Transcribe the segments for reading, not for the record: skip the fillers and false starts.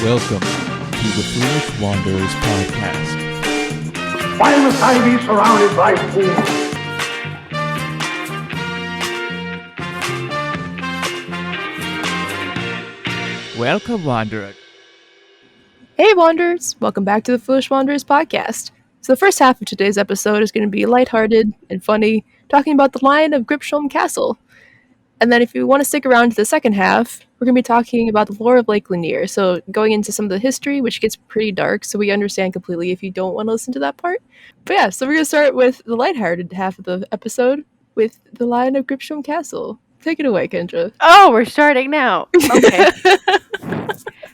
Welcome to the Foolish Wanderers podcast. Why must I be surrounded by fools? Welcome, Wanderer. Hey Wanderers! Welcome back to the Foolish Wanderers podcast. So the first half of today's episode is going to be lighthearted and funny, talking about the Lion of Gripsholm Castle. And then if you want to stick around to the second half, we're going to be talking about the lore of Lake Lanier, so going into some of the history, which gets pretty dark, so we understand completely if you don't want to listen to that part. But yeah, so we're going to start with the lighthearted half of the episode with the Lion of Gripsholm Castle. Take it away, Kendra. Oh, we're starting now. Okay.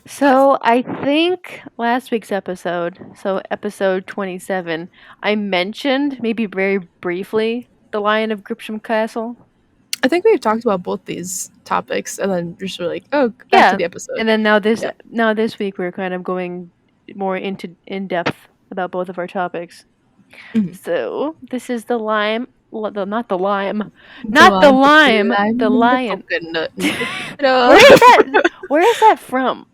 So I think last week's episode, so episode 27, I mentioned, maybe very briefly, the Lion of Gripsholm Castle. I think we've talked about both these topics, and then just were like, oh, back to the episode. And then now this week we're kind of going more in depth about both of our topics. Mhm. So this is the lion. The Lion. Coconut. Where is that from?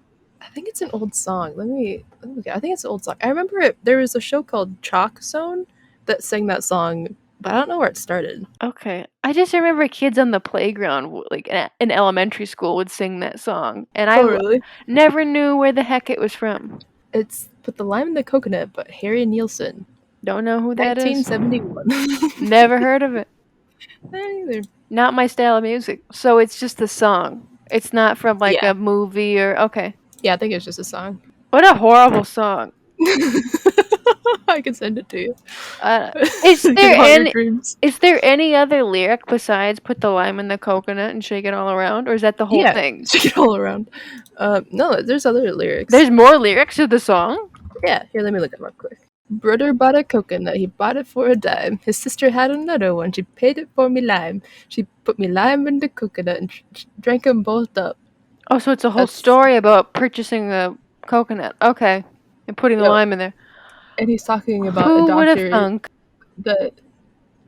I think it's an old song. Let me look at it. I think it's an old song. I remember there was a show called Chalk Zone that sang that song, but I don't know where it started. Okay. I just remember kids on the playground, like in elementary school, would sing that song. And I really? never knew where the heck it was from. It's Put the Lime in the Coconut, but Harry Nielsen. Don't know who that is. 1971. Never heard of it. Neither. Not my style of music. So it's just a song. It's not from like a movie or... Okay. Yeah, I think it's just a song. What a horrible song. I can send it to you. Is there any other lyric besides put the lime in the coconut and shake it all around? Or is that the whole thing? Shake it all around. No, there's other lyrics. There's more lyrics to the song? Yeah, here, let me look them up quick. Brother bought a coconut, he bought it for a dime. His sister had another one, she paid it for me lime. She put me lime in the coconut and drank them both up. Oh, so it's a whole story about purchasing a coconut. Okay. And putting the lime in there. And he's talking about Who a doctor. would have thunk? That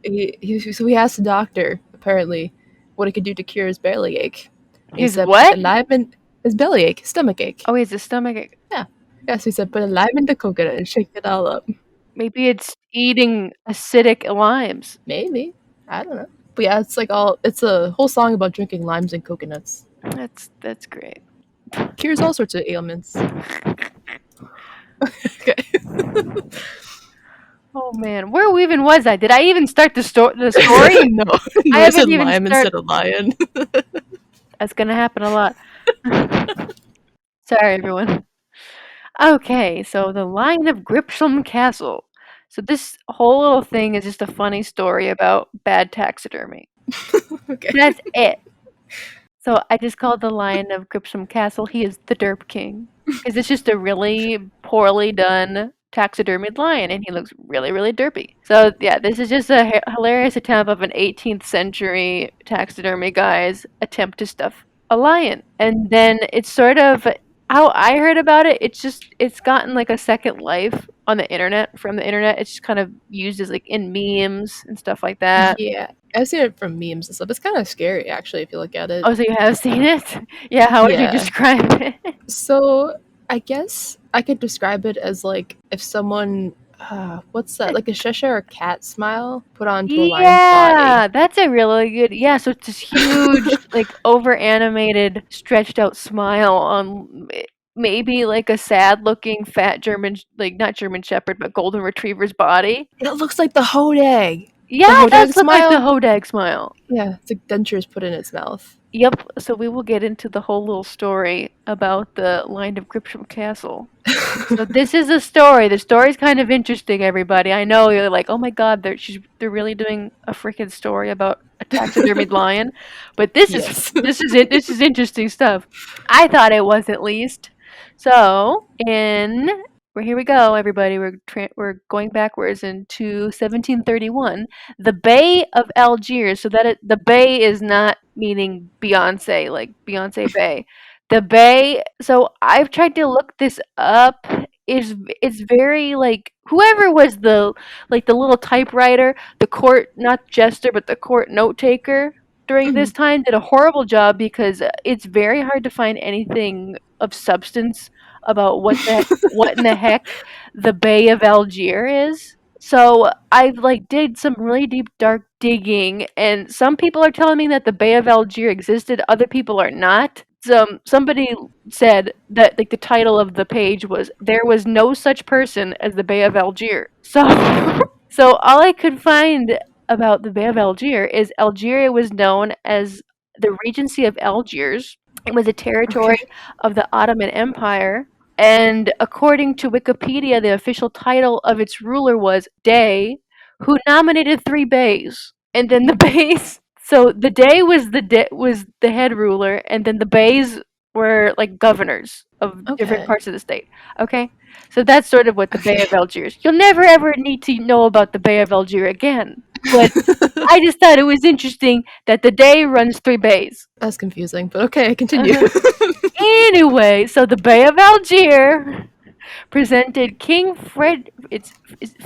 so he asked the doctor, apparently, what he could do to cure his belly ache. His what? Put a lime in his belly ache, stomach ache. Oh, he has a stomach ache. Yeah. Yeah, so he said, put a lime in the coconut and shake it all up. Maybe it's eating acidic limes. Maybe. I don't know. But yeah, it's a whole song about drinking limes and coconuts. That's great. Cures all sorts of ailments. Okay. Oh man, where even was I? Did I even start the story? No, I I said haven't even lime instead of lion. That's gonna happen a lot. Sorry, everyone. Okay, so the Lion of Gripsholm Castle. So this whole little thing is just a funny story about bad taxidermy. Okay. That's it. So I just called the Lion of Gripsholm Castle. He is the Derp King. Because it's just a really poorly done taxidermied lion, and he looks really, really derpy. So yeah, this is just a hilarious attempt of an 18th century taxidermy guy's attempt to stuff a lion. And then it's sort of... How I heard about it, it's gotten like a second life on the internet, from the internet. It's just kind of used as like in memes and stuff like that. Yeah, I've seen it from memes and stuff. It's kind of scary, actually, if you look at it. Oh, so you have seen it? Yeah, how would you describe it? So, I guess I could describe it as like if someone, what's that? Like a Cheshire cat smile put onto a lion's body. Yeah, that's a really good... Yeah, so it's this huge, like over-animated, stretched out smile on maybe like a sad-looking fat German, like not German Shepherd, but Golden Retriever's body. It looks like the Hodag. Yeah, that's like the Hodag smile. Yeah, it's like dentures put in its mouth. Yep, so we will get into the whole little story about the Lion of Gripsholm Castle. So this is a story. The story's kind of interesting, everybody. I know you're like, oh my god, they're really doing a freaking story about a taxidermied lion, but this is interesting stuff. I thought it was, at least. So here we go, everybody. We're going backwards into 1731. The Bay of Algiers. So the Bay is not meaning Beyonce, like Beyonce Bay. The Bay. So I've tried to look this up. It's very like whoever was the little typewriter, the court, not jester, but the court note taker during this time did a horrible job, because it's very hard to find anything of substance about what in the heck the Bay of Algier is. So I've like did some really deep dark digging, and some people are telling me that the Bay of Algier existed, other people are not. Somebody said that like the title of the page was "There was no such person as the Bay of Algier." So so all I could find about the Bay of Algier is Algeria was known as the Regency of Algiers. It was a territory Okay. of the Ottoman Empire, and according to Wikipedia, the official title of its ruler was Dey, who nominated 3 beys. And then the beys, so the Dey was the head ruler, and then the beys were like governors of different Okay. parts of the state. Okay, so that's sort of what the Bay Okay. of Algiers. You'll never ever need to know about the Bay of Algier again, but I just thought it was interesting that the Dey runs 3 beys. That's confusing, but okay, continue. Uh-huh. Anyway, so the Bay of Algier presented it's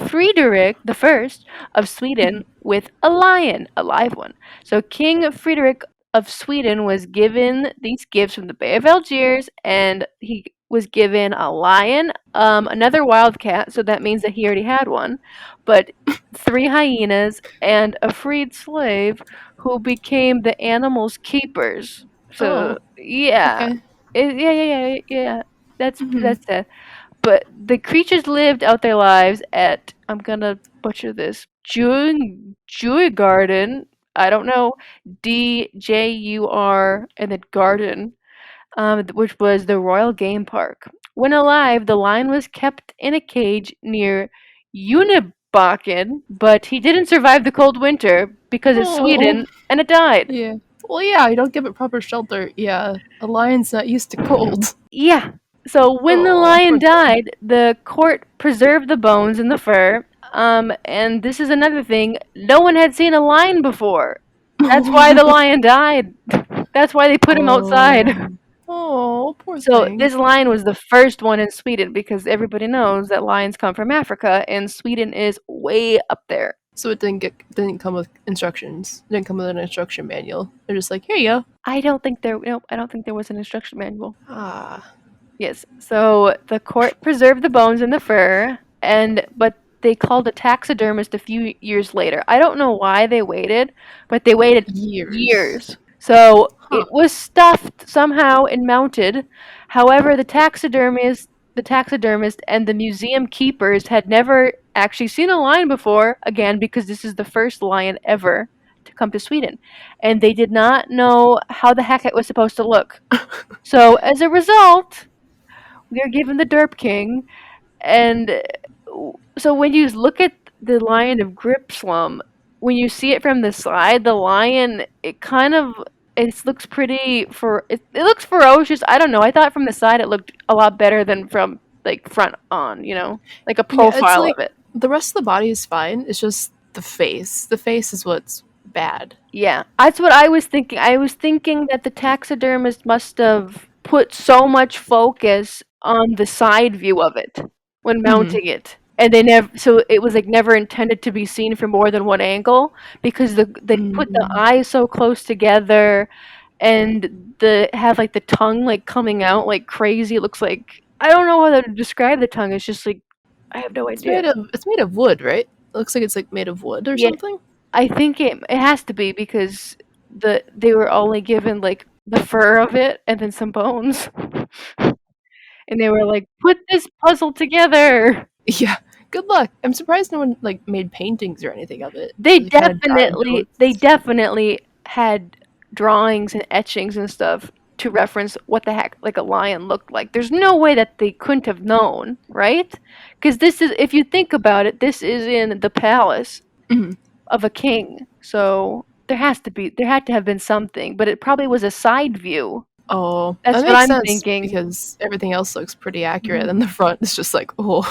Friedrich the First of Sweden with a lion, a live one. So King Friedrich of Sweden was given these gifts from the Bay of Algiers, and he was given a lion, another wildcat, so that means that he already had one, but 3 hyenas and a freed slave who became the animal's keepers. So Oh, yeah, okay. yeah. Hmm. That's it. But the creatures lived out their lives at, I'm gonna butcher this, Garden. I don't know, Djur and then Garden, which was the Royal Game Park. When alive, the lion was kept in a cage near Unibaken, but he didn't survive the cold winter because it's Oh, Sweden and it died. yeah. Well, yeah, you don't give it proper shelter. Yeah, a lion's not used to cold. Yeah. So when the Oh, lion poor thing. died, the court preserved the bones and the fur. And this is another thing. No one had seen a lion before. That's why the lion died. That's why they put him outside. Oh, oh, poor So thing. this lion was the first one in Sweden because everybody knows that lions come from Africa and Sweden is way up there. So it didn't come with instructions. It didn't come with an instruction manual. They're just like, here you go. I don't think there no, I don't think there was an instruction manual. Ah. Yes. So the court preserved the bones and the fur, but they called a taxidermist a few years later. I don't know why they waited, but they waited Years. years. So Huh. it was stuffed somehow and mounted. However, the taxidermist and the museum keepers had never actually seen a lion before, again because this is the first lion ever to come to Sweden, and they did not know how the heck it was supposed to look. So as a result, we are given the Derp King, and so when you look at the Lion of Gripsholm, when you see it from the side, the lion it looks it looks ferocious. I don't know. I thought from the side it looked a lot better than from like front on, like a Yeah, it's profile like of it. the rest of the body is fine. It's just the face. The face is what's bad. Yeah, that's what I was thinking. I was thinking that the taxidermist must have put so much focus on the side view of it when Hmm. mounting it. And they never, so it was like never intended to be seen from more than one angle because they put the Mm. eyes so close together, and have like the tongue like coming out like crazy. It looks like, I don't know how to describe the tongue. It's just like, I have no idea. It's made of wood, right? It looks like it's like made of wood or Yeah, something. I think it has to be because they were only given like the fur of it and then some bones, and they were like, "Put this puzzle together." Yeah. Good luck. I'm surprised no one like made paintings or anything of it. They They kind of died they notes. definitely had drawings and etchings and stuff to reference what the heck like a lion looked like. There's no way that they couldn't have known, right? Because this is, if you think about it, this is in the palace Mhm. of a king. So there had to have been something, but it probably was a side view. Oh, That's that what makes I'm sense thinking. because everything else looks pretty accurate, Mhm. and the front is just like, oh,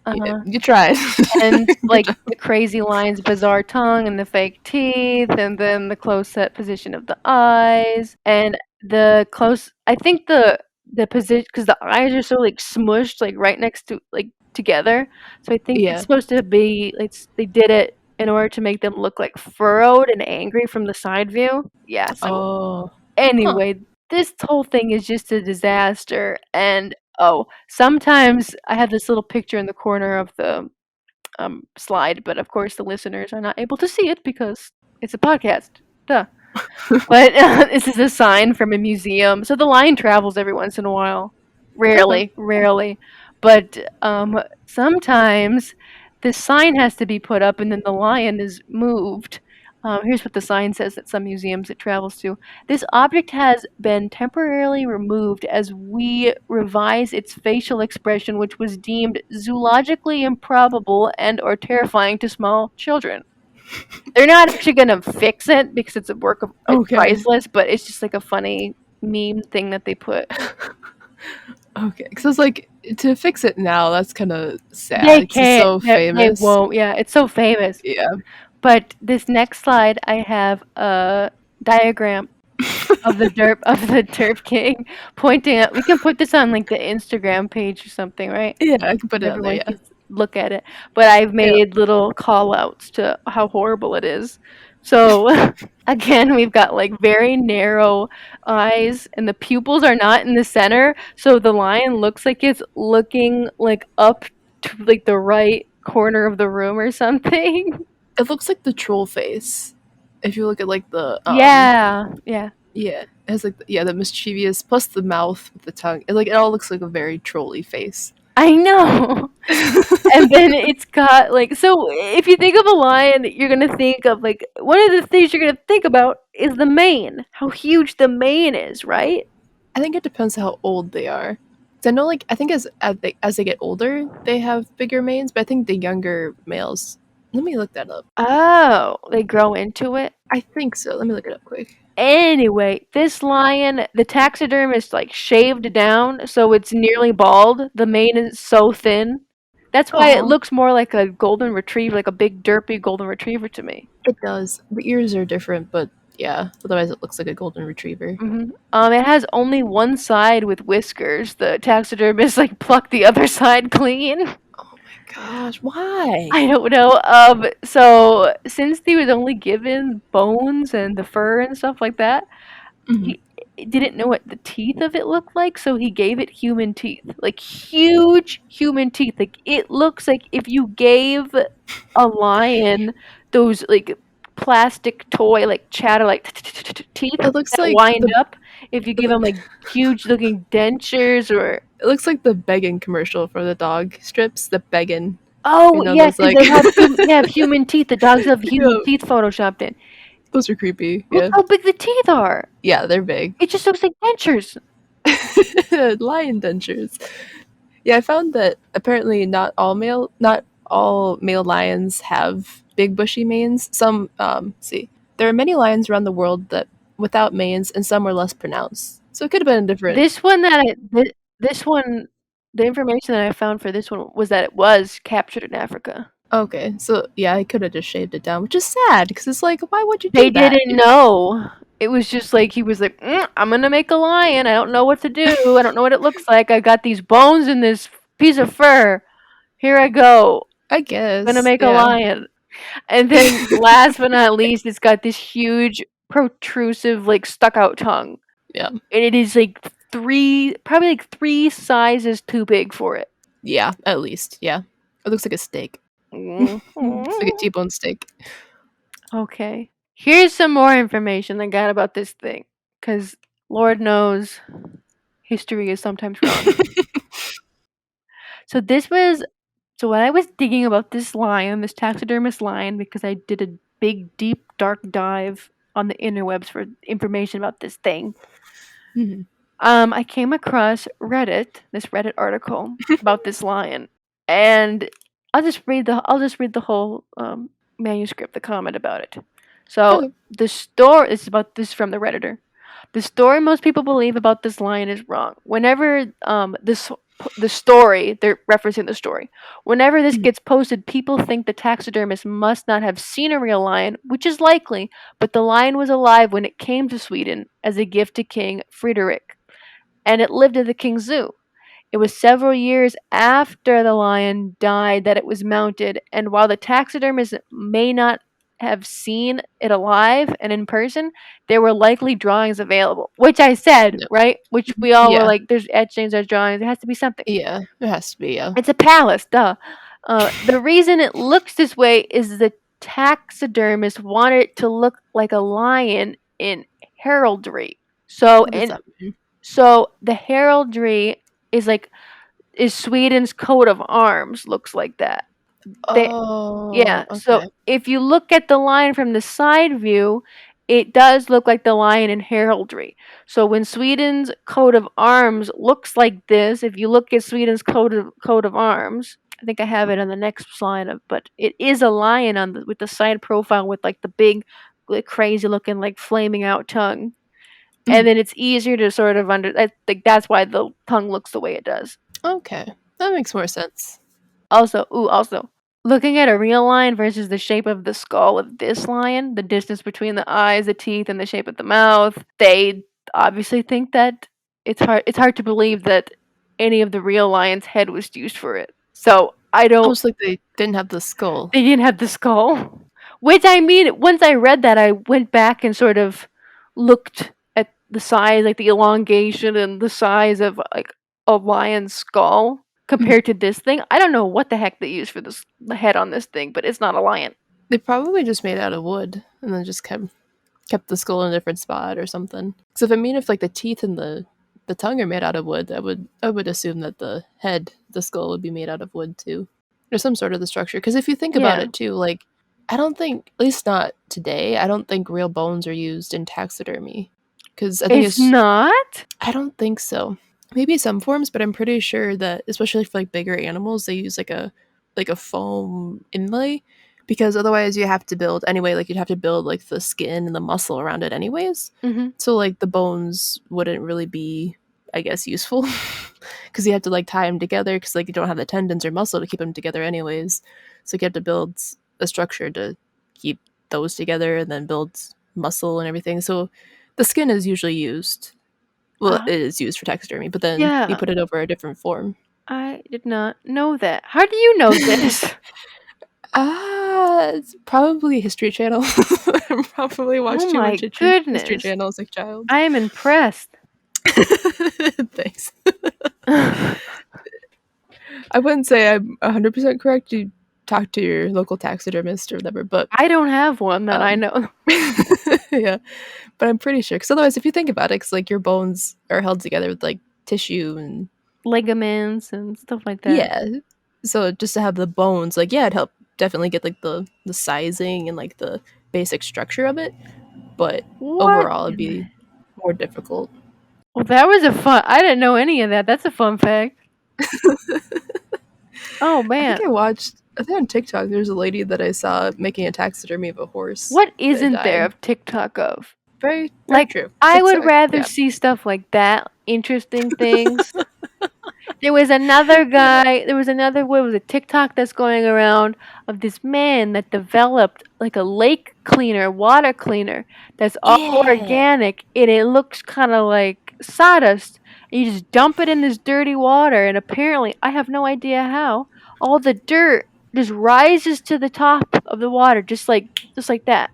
Uh-huh. you tried. And Good like job. the crazy lion's bizarre tongue and the fake teeth, and then the close set position of the eyes, and the close. I think the position, because the eyes are so like smushed, like right next to like together. So I think it's Yeah. supposed to be like they did it in order to make them look like furrowed and angry from the side view. Yeah. So Oh. Huh. anyway, this whole thing is just a disaster, and Oh, sometimes I have this little picture in the corner of the slide, but of course the listeners are not able to see it because it's a podcast. Duh. But this is a sign from a museum. So the lion travels every once in a while. Okay. Rarely, rarely. But sometimes this sign has to be put up and then the lion is moved. Here's what the sign says at some museums it travels to. This object has been temporarily removed as we revise its facial expression, which was deemed zoologically improbable and or terrifying to small children. They're not actually gonna fix it because it's a work of it's Okay. priceless, but it's just like a funny meme thing that they put. Okay. Because it's like, to fix it now, that's kind of sad They because it's can't. so They famous. won't. Yeah, it's so famous. Yeah. But this next slide, I have a diagram of the derp king pointing at. We can put this on like the Instagram page or something, right? Yeah, I can put it on there, Everyone yeah. can look at it. But I've Yeah. made little call outs to how horrible it is. So again, we've got like very narrow eyes and the pupils are not in the center. So the lion looks like it's looking like up to like the right corner of the room or something. It looks like the troll face. If you look at like the Yeah. Yeah. yeah, it has like the mischievous plus the mouth with the tongue. It all looks like a very trolly face. I know. And then it's got like so if you think of a lion, you're gonna think of like one of the things you're gonna think about is the mane. How huge the mane is, right? I think it depends how old they are. 'Cause I know, like, I think as they get older, they have bigger manes, but I think the younger males. Let me look that up. Oh, they grow into it. I think so. Let me look it up quick. Anyway, this lion, the taxiderm is like shaved down, so it's nearly bald. The mane is so thin. That's why it Oh, looks more like a golden retriever, like a big derpy golden retriever to me. it does. The ears are different, but yeah. Otherwise, it looks like a golden retriever. It has only one side with whiskers. The taxidermist like plucked the other side clean. Oh my gosh, why? I don't know. So since he was only given bones and the fur and stuff like that, Mhm. he didn't know what the teeth of it looked like, so he gave it human teeth, like huge human teeth. Like it looks like if you gave a lion those like plastic toy like chatter like teeth It looks that like wind up. If you give them like huge looking dentures or it looks like the begging commercial for the dog strips. The begging, oh yeah, those because like they have human teeth. The dogs have human yeah, teeth photoshopped in. those are creepy. Look Yeah, how big the teeth are. yeah, they're big. It just looks like dentures. Lion dentures. Yeah, I found that apparently not all male lions have big bushy manes. Some see, there are many lions around the world that without manes, and some are less pronounced. So it could have been a different. This one this one, the information that I found for this one was that it was captured in Africa. Okay, so yeah, I could have just shaved it down, which is sad because it's like, why would you They do that? didn't know. It was just like he was like, I'm gonna make a lion. I don't know what to do. I don't know what it looks like. I got these bones and this piece of fur. Here I go. I Gonna guess, make a yeah, lion. And then last but not least, it's got this huge protrusive, like stuck out tongue. yeah, And it is like probably like three sizes too big for it. yeah, at least, yeah. It looks like a steak. It's like a Mhm. T-bone steak. Okay. Here's some more information I got about this thing. Because Lord knows history is sometimes wrong. So this was so when I was digging about this lion, this taxidermist lion, because I did a big, deep, dark dive on the interwebs for information about this thing. Mhm. I came across this Reddit article about this lion, and I'll just read the whole manuscript, the comment about it. So Okay. the story is about this from the Redditor. The story most people believe about this lion is wrong. Whenever the story they're referencing the story. Whenever this Mhm. gets posted, people think the taxidermist must not have seen a real lion, which is likely, but the lion was alive when it came to Sweden as a gift to King Frederick, and it lived at the king's zoo. It was several years after the lion died that it was mounted, and while the taxidermist may not have seen it alive and in person, there were likely drawings available. Which I said, No. right? Which we all were Yeah. like, there's etchings, there's drawings, there has to be something. Yeah. It has to be, yeah. It's a palace, duh. The reason it looks this way is the taxidermist wanted it to look like a lion in heraldry. So What does that mean? so the heraldry is Sweden's coat of arms looks like that. Oh, So okay. if you look at the lion from the side view, it does look like the lion in heraldry. So when Sweden's coat of arms looks like this, if you look at Sweden's coat of arms, I think I have it on the next slide, but it is a lion with the side profile with like the big, like, crazy looking like flaming out tongue. And then it's easier to sort of I think that's why the tongue looks the way it does. Okay. That makes more sense. Also, looking at a real lion versus the shape of the skull of this lion, the distance between the eyes, the teeth, and the shape of the mouth, they obviously think that it's hard to believe that any of the real lion's head was used for it. So I don't. Almost like they didn't have the skull. They didn't have the skull. Which, I mean, once I read that, I went back and sort of looked at the size, like the elongation and the size of like a lion's skull compared to this thing. I don't know what the heck they use for the head on this thing, but it's not a lion. They probably just made it out of wood and then just kept the skull in a different spot or something. Because if like the teeth and the tongue are made out of wood, I would assume that the skull would be made out of wood too, or some sort of the structure. Because if you think about it too, like I don't think, at least not today, I don't think real bones are used in taxidermy. Because I think it's not. I don't think so. Maybe some forms, but I'm pretty sure that, especially for like bigger animals, they use like a foam inlay, because otherwise you have to build anyway. Like you'd have to build like the skin and the muscle around it anyways. Mm-hmm. So like the bones wouldn't really be, I guess, useful, because you have to like tie them together, because like you don't have the tendons or muscle to keep them together anyways. So you have to build a structure to keep those together and then build muscle and everything. So the skin is usually used. Well, it is used for taxidermy, but then you put it over a different form. I did not know that. How do you know this? It's probably History Channel. I probably watched too much History Channel as a child. I am impressed. Thanks. I wouldn't say I'm 100% correct. You talk to your local taxidermist or whatever, but I don't have one that I know. Yeah, but I'm pretty sure, because otherwise, if you think about it, because like your bones are held together with like tissue and ligaments and stuff like that. Yeah, so just to have the bones, like, yeah, it'd help definitely get like the sizing and like the basic structure of it, but overall it'd be more difficult. Well, that was I didn't know any of that. That's a fun fact. Oh man, I think on TikTok there's a lady that I saw making a taxidermy of a horse. What isn't there of TikTok of? Very true. I would rather see stuff like that, interesting things. There was another guy, what was a TikTok that's going around of this man that developed like a lake cleaner, water cleaner that's all organic, and it looks kind of like sawdust. And you just dump it in this dirty water, and apparently, I have no idea how, all the dirt just rises to the top of the water, just like that.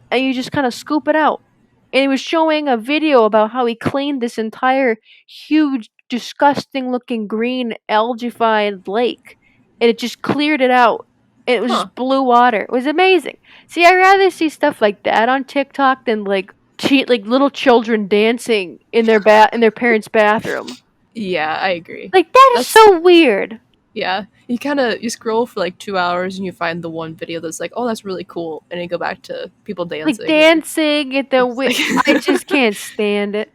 And you just kind of scoop it out. And he was showing a video about how he cleaned this entire huge, disgusting looking green algified lake, and it just cleared it out. And it was just blue water. It was amazing. See, I'd rather see stuff like that on TikTok than like little children dancing in their parents' bathroom. Yeah, I agree. Like that's so weird. Yeah, you scroll for like 2 hours and you find the one video that's like, oh, that's really cool, and you go back to people dancing. Like dancing at the I just can't stand it.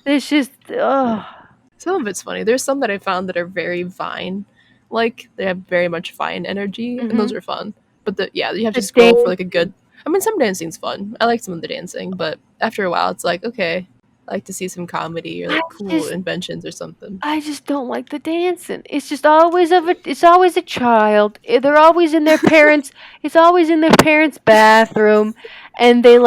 It's just Some of it's funny. There's some that I found that are very Vine, like they have very much Vine energy, and those are fun. But you have to scroll for like a good. I mean, some dancing's fun. I like some of the dancing, but after a while, it's like, okay, I like to see some comedy or like cool inventions or something. I just don't like the dancing. It's just always it's always a child. They're always in their parents. It's always in their parents' bathroom, and they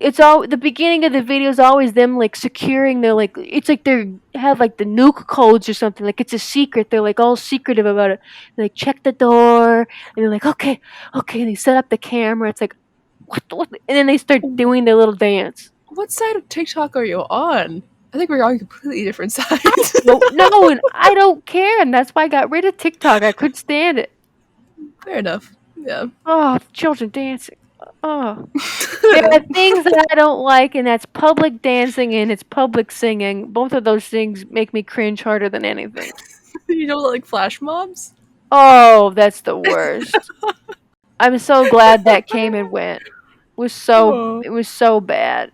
it's all the beginning of the video is always them like securing their it's like they have like the nuke codes or something. Like it's a secret. They're like all secretive about it. They like check the door and they're like okay, and they set up the camera. It's like, what? And then they start doing their little dance. What side of TikTok are you on? I think we're on completely different sides. No, and I don't care, and that's why I got rid of TikTok. I couldn't stand it. Fair enough. Yeah. Oh, children dancing. Oh. There are things that I don't like, and that's public dancing and it's public singing. Both of those things make me cringe harder than anything. You don't like flash mobs? Oh, that's the worst. I'm so glad that came and went. Oh. It was so bad.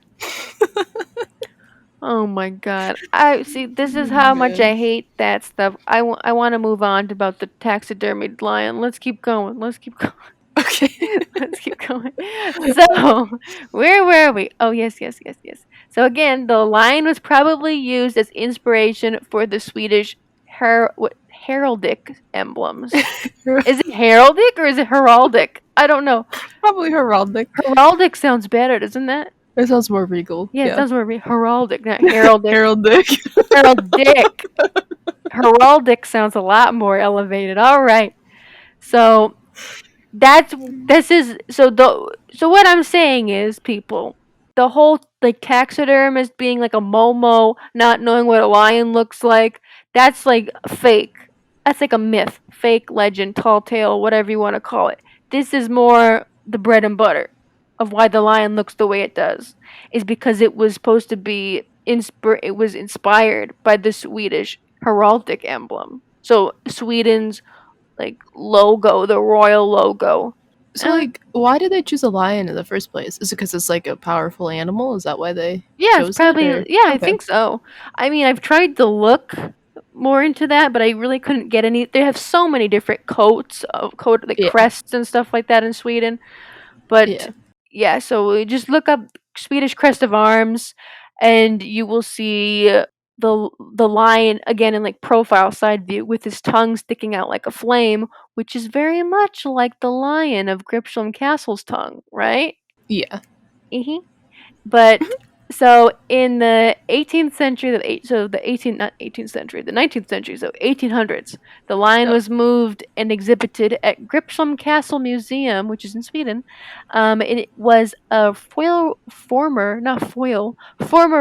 Oh my god. I see. This is how much Man. I hate that stuff. I want to move on to about the taxidermied lion. Let's keep going. Let's keep going. Okay. Let's keep going. So, where were we? Oh, yes, yes, yes, yes. So again, the lion was probably used as inspiration for the Swedish heraldic emblems. Is it heraldic or is it heraldic? I don't know. Probably heraldic. Heraldic sounds better, doesn't that? It sounds more regal. Yeah, it sounds more heraldic, not heraldic. Heraldic. Heraldic. Heraldic sounds a lot more elevated. All right. So so what I'm saying is, people, the whole like taxidermist being like a Momo, not knowing what a lion looks like, that's like fake. That's like a myth, fake legend, tall tale, whatever you want to call it. This is more the bread and butter of why the lion looks the way it does, is because it was supposed to be it was inspired by the Swedish heraldic emblem. So Sweden's like logo, the royal logo. So, like, why did they choose a lion in the first place? Is it because it's like a powerful animal? Is that why they Yeah, chose it's probably it? Or? yeah, I Okay. think so. I mean, I've tried to look more into that, but I really couldn't get any. They have so many different like Yeah. crests and stuff like that in Sweden. But Yeah. yeah, so we just look up Swedish crest of arms, and you will see the lion again in like profile side view with his tongue sticking out like a flame, which is very much like the Lion of Gripsholm Castle's tongue, right? Yeah. Mm-hmm. But so in the 18th century, not 18th century, the 19th century, so 1800s, the lion was moved and exhibited at Gripsholm Castle Museum, which is in Sweden. It was a former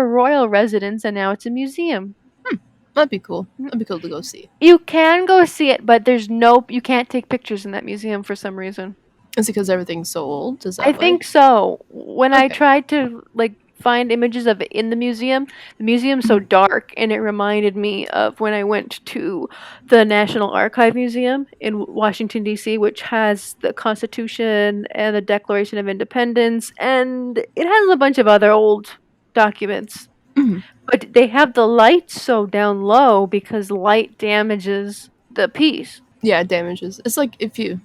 royal residence, and now it's a museum. That'd be cool. That'd be cool to go see. You can go see it, but you can't take pictures in that museum for some reason. Is it because everything's so old? Is that I why? think so. When I Okay. tried to like find images of it in the museum's so dark, and it reminded me of when I went to the National Archive Museum in Washington D.C., which has the Constitution and the Declaration of Independence, and it has a bunch of other old documents. Mhm. But they have the lights so down low because light damages the piece. Yeah, it damages. It's like if you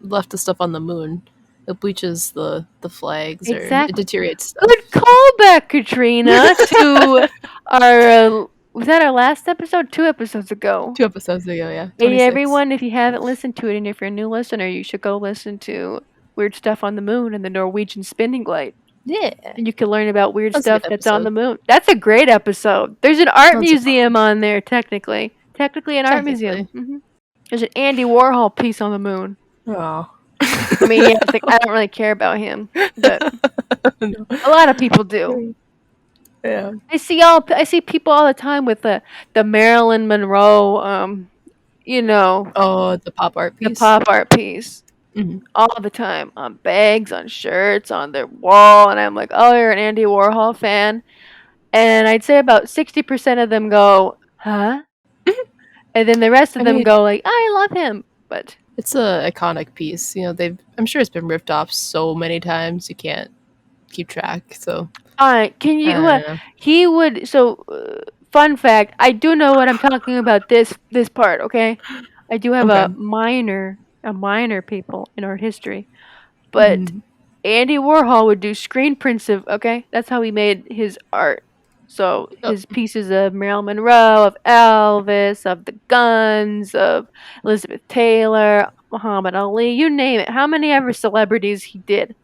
left the stuff on the moon, it bleaches the flags or it Exactly. deteriorates stuff. Good callback, Katrina, to our was that our last episode? 2 episodes ago. 2 episodes ago, yeah. Hey 26. everyone, if you haven't listened to it, and if you're a new listener, you should go listen to Weird Stuff on the Moon and the Norwegian Spinning Glide. Yeah. And you can learn about weird That's a stuff good that's on the episode. moon. That's a great episode. There's an art That's a museum on there, technically. Technically an art museum. There's an Andy Warhol piece on the moon. Oh. I mean, yeah, it's like, I don't really care about him, but No. a lot of people do. Yeah. I see people all the time with the Marilyn Monroe, you know, Oh, the pop art the piece. pop art piece. Mhm. All the time on bags, on shirts, on their wall, and I'm like, oh, you're an Andy Warhol fan, and I'd say about 60% of them go, huh, and then the rest of I them mean- go like, I love him, but It's a iconic piece. You know, I'm sure it's been ripped off so many times you can't keep track. So all right, can you? I don't know. He would. So, fun fact: I do know what I'm talking about. This part, okay? I do have Okay. a minor people in art history, but Mhm. Andy Warhol would do screen prints of. Okay, that's how he made his art. So Oh. his pieces of Marilyn Monroe, of Elvis, of the Guns, of Elizabeth Taylor, Muhammad Ali, you name it. How many ever celebrities he did?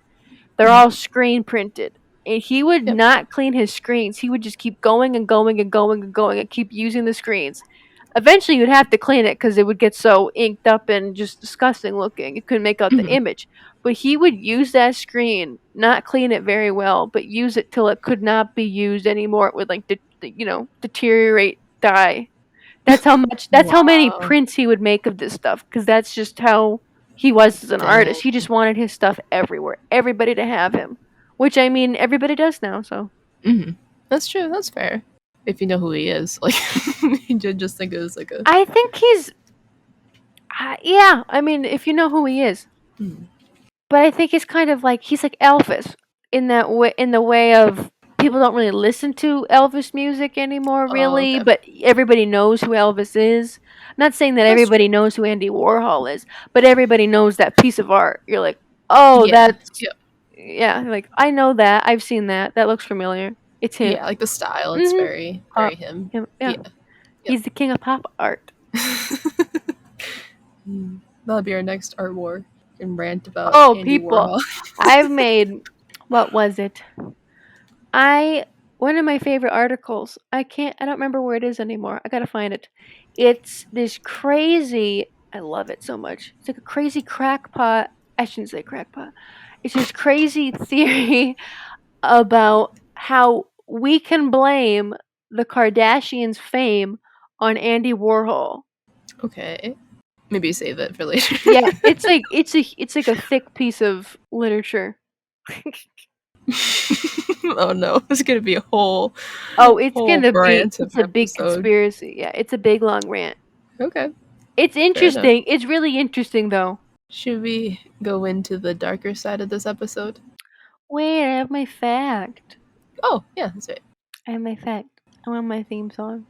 They're all screen printed. And he would Yep. not clean his screens. He would just keep going and going and going and going and keep using the screens. Eventually, you'd have to clean it because it would get so inked up and just disgusting looking. You couldn't make out the image. But he would use that screen, not clean it very well, but use it till it could not be used anymore. It would like, deteriorate, die. That's how much. That's how many Wow. prints he would make of this stuff. Because that's just how he was as an artist. He just wanted his stuff everywhere, everybody to have him. Which I mean, everybody does now. So That's true. That's fair. If you know who he is, like, you just think it was like a. I think he's. Yeah, I mean, if you know who he is. But I think he's kind of like he's like Elvis in that way, in the way of people don't really listen to Elvis music anymore, really. Okay. But everybody knows who Elvis is. I'm not saying that That's everybody knows who Andy Warhol is, but everybody knows that piece of art. You're like, oh, Yeah. that's like I know that. I've seen that. That looks familiar. It's him. Yeah, like the style. It's very him. Yeah. He's the king of pop art. That'll be our next art war and rant about Oh, Andy people. Warhol. I've made, what was it? One of my favorite articles, I don't remember where it is anymore. I gotta find it. It's this crazy, I love it so much. It's like a crazy crackpot, I shouldn't say crackpot. It's this crazy theory about how we can blame the Kardashians' fame on Andy Warhol. Okay. Maybe save it for later. Yeah, it's like a thick piece of literature. Oh no, it's gonna be a whole. Oh, it's whole gonna be rant of it's a big episode. conspiracy. Yeah, it's a big long rant. Okay. It's interesting. It's really interesting though. Should we go into the darker side of this episode? Wait, I have my fact. Oh, yeah, that's right. I have my fact. I want my theme song.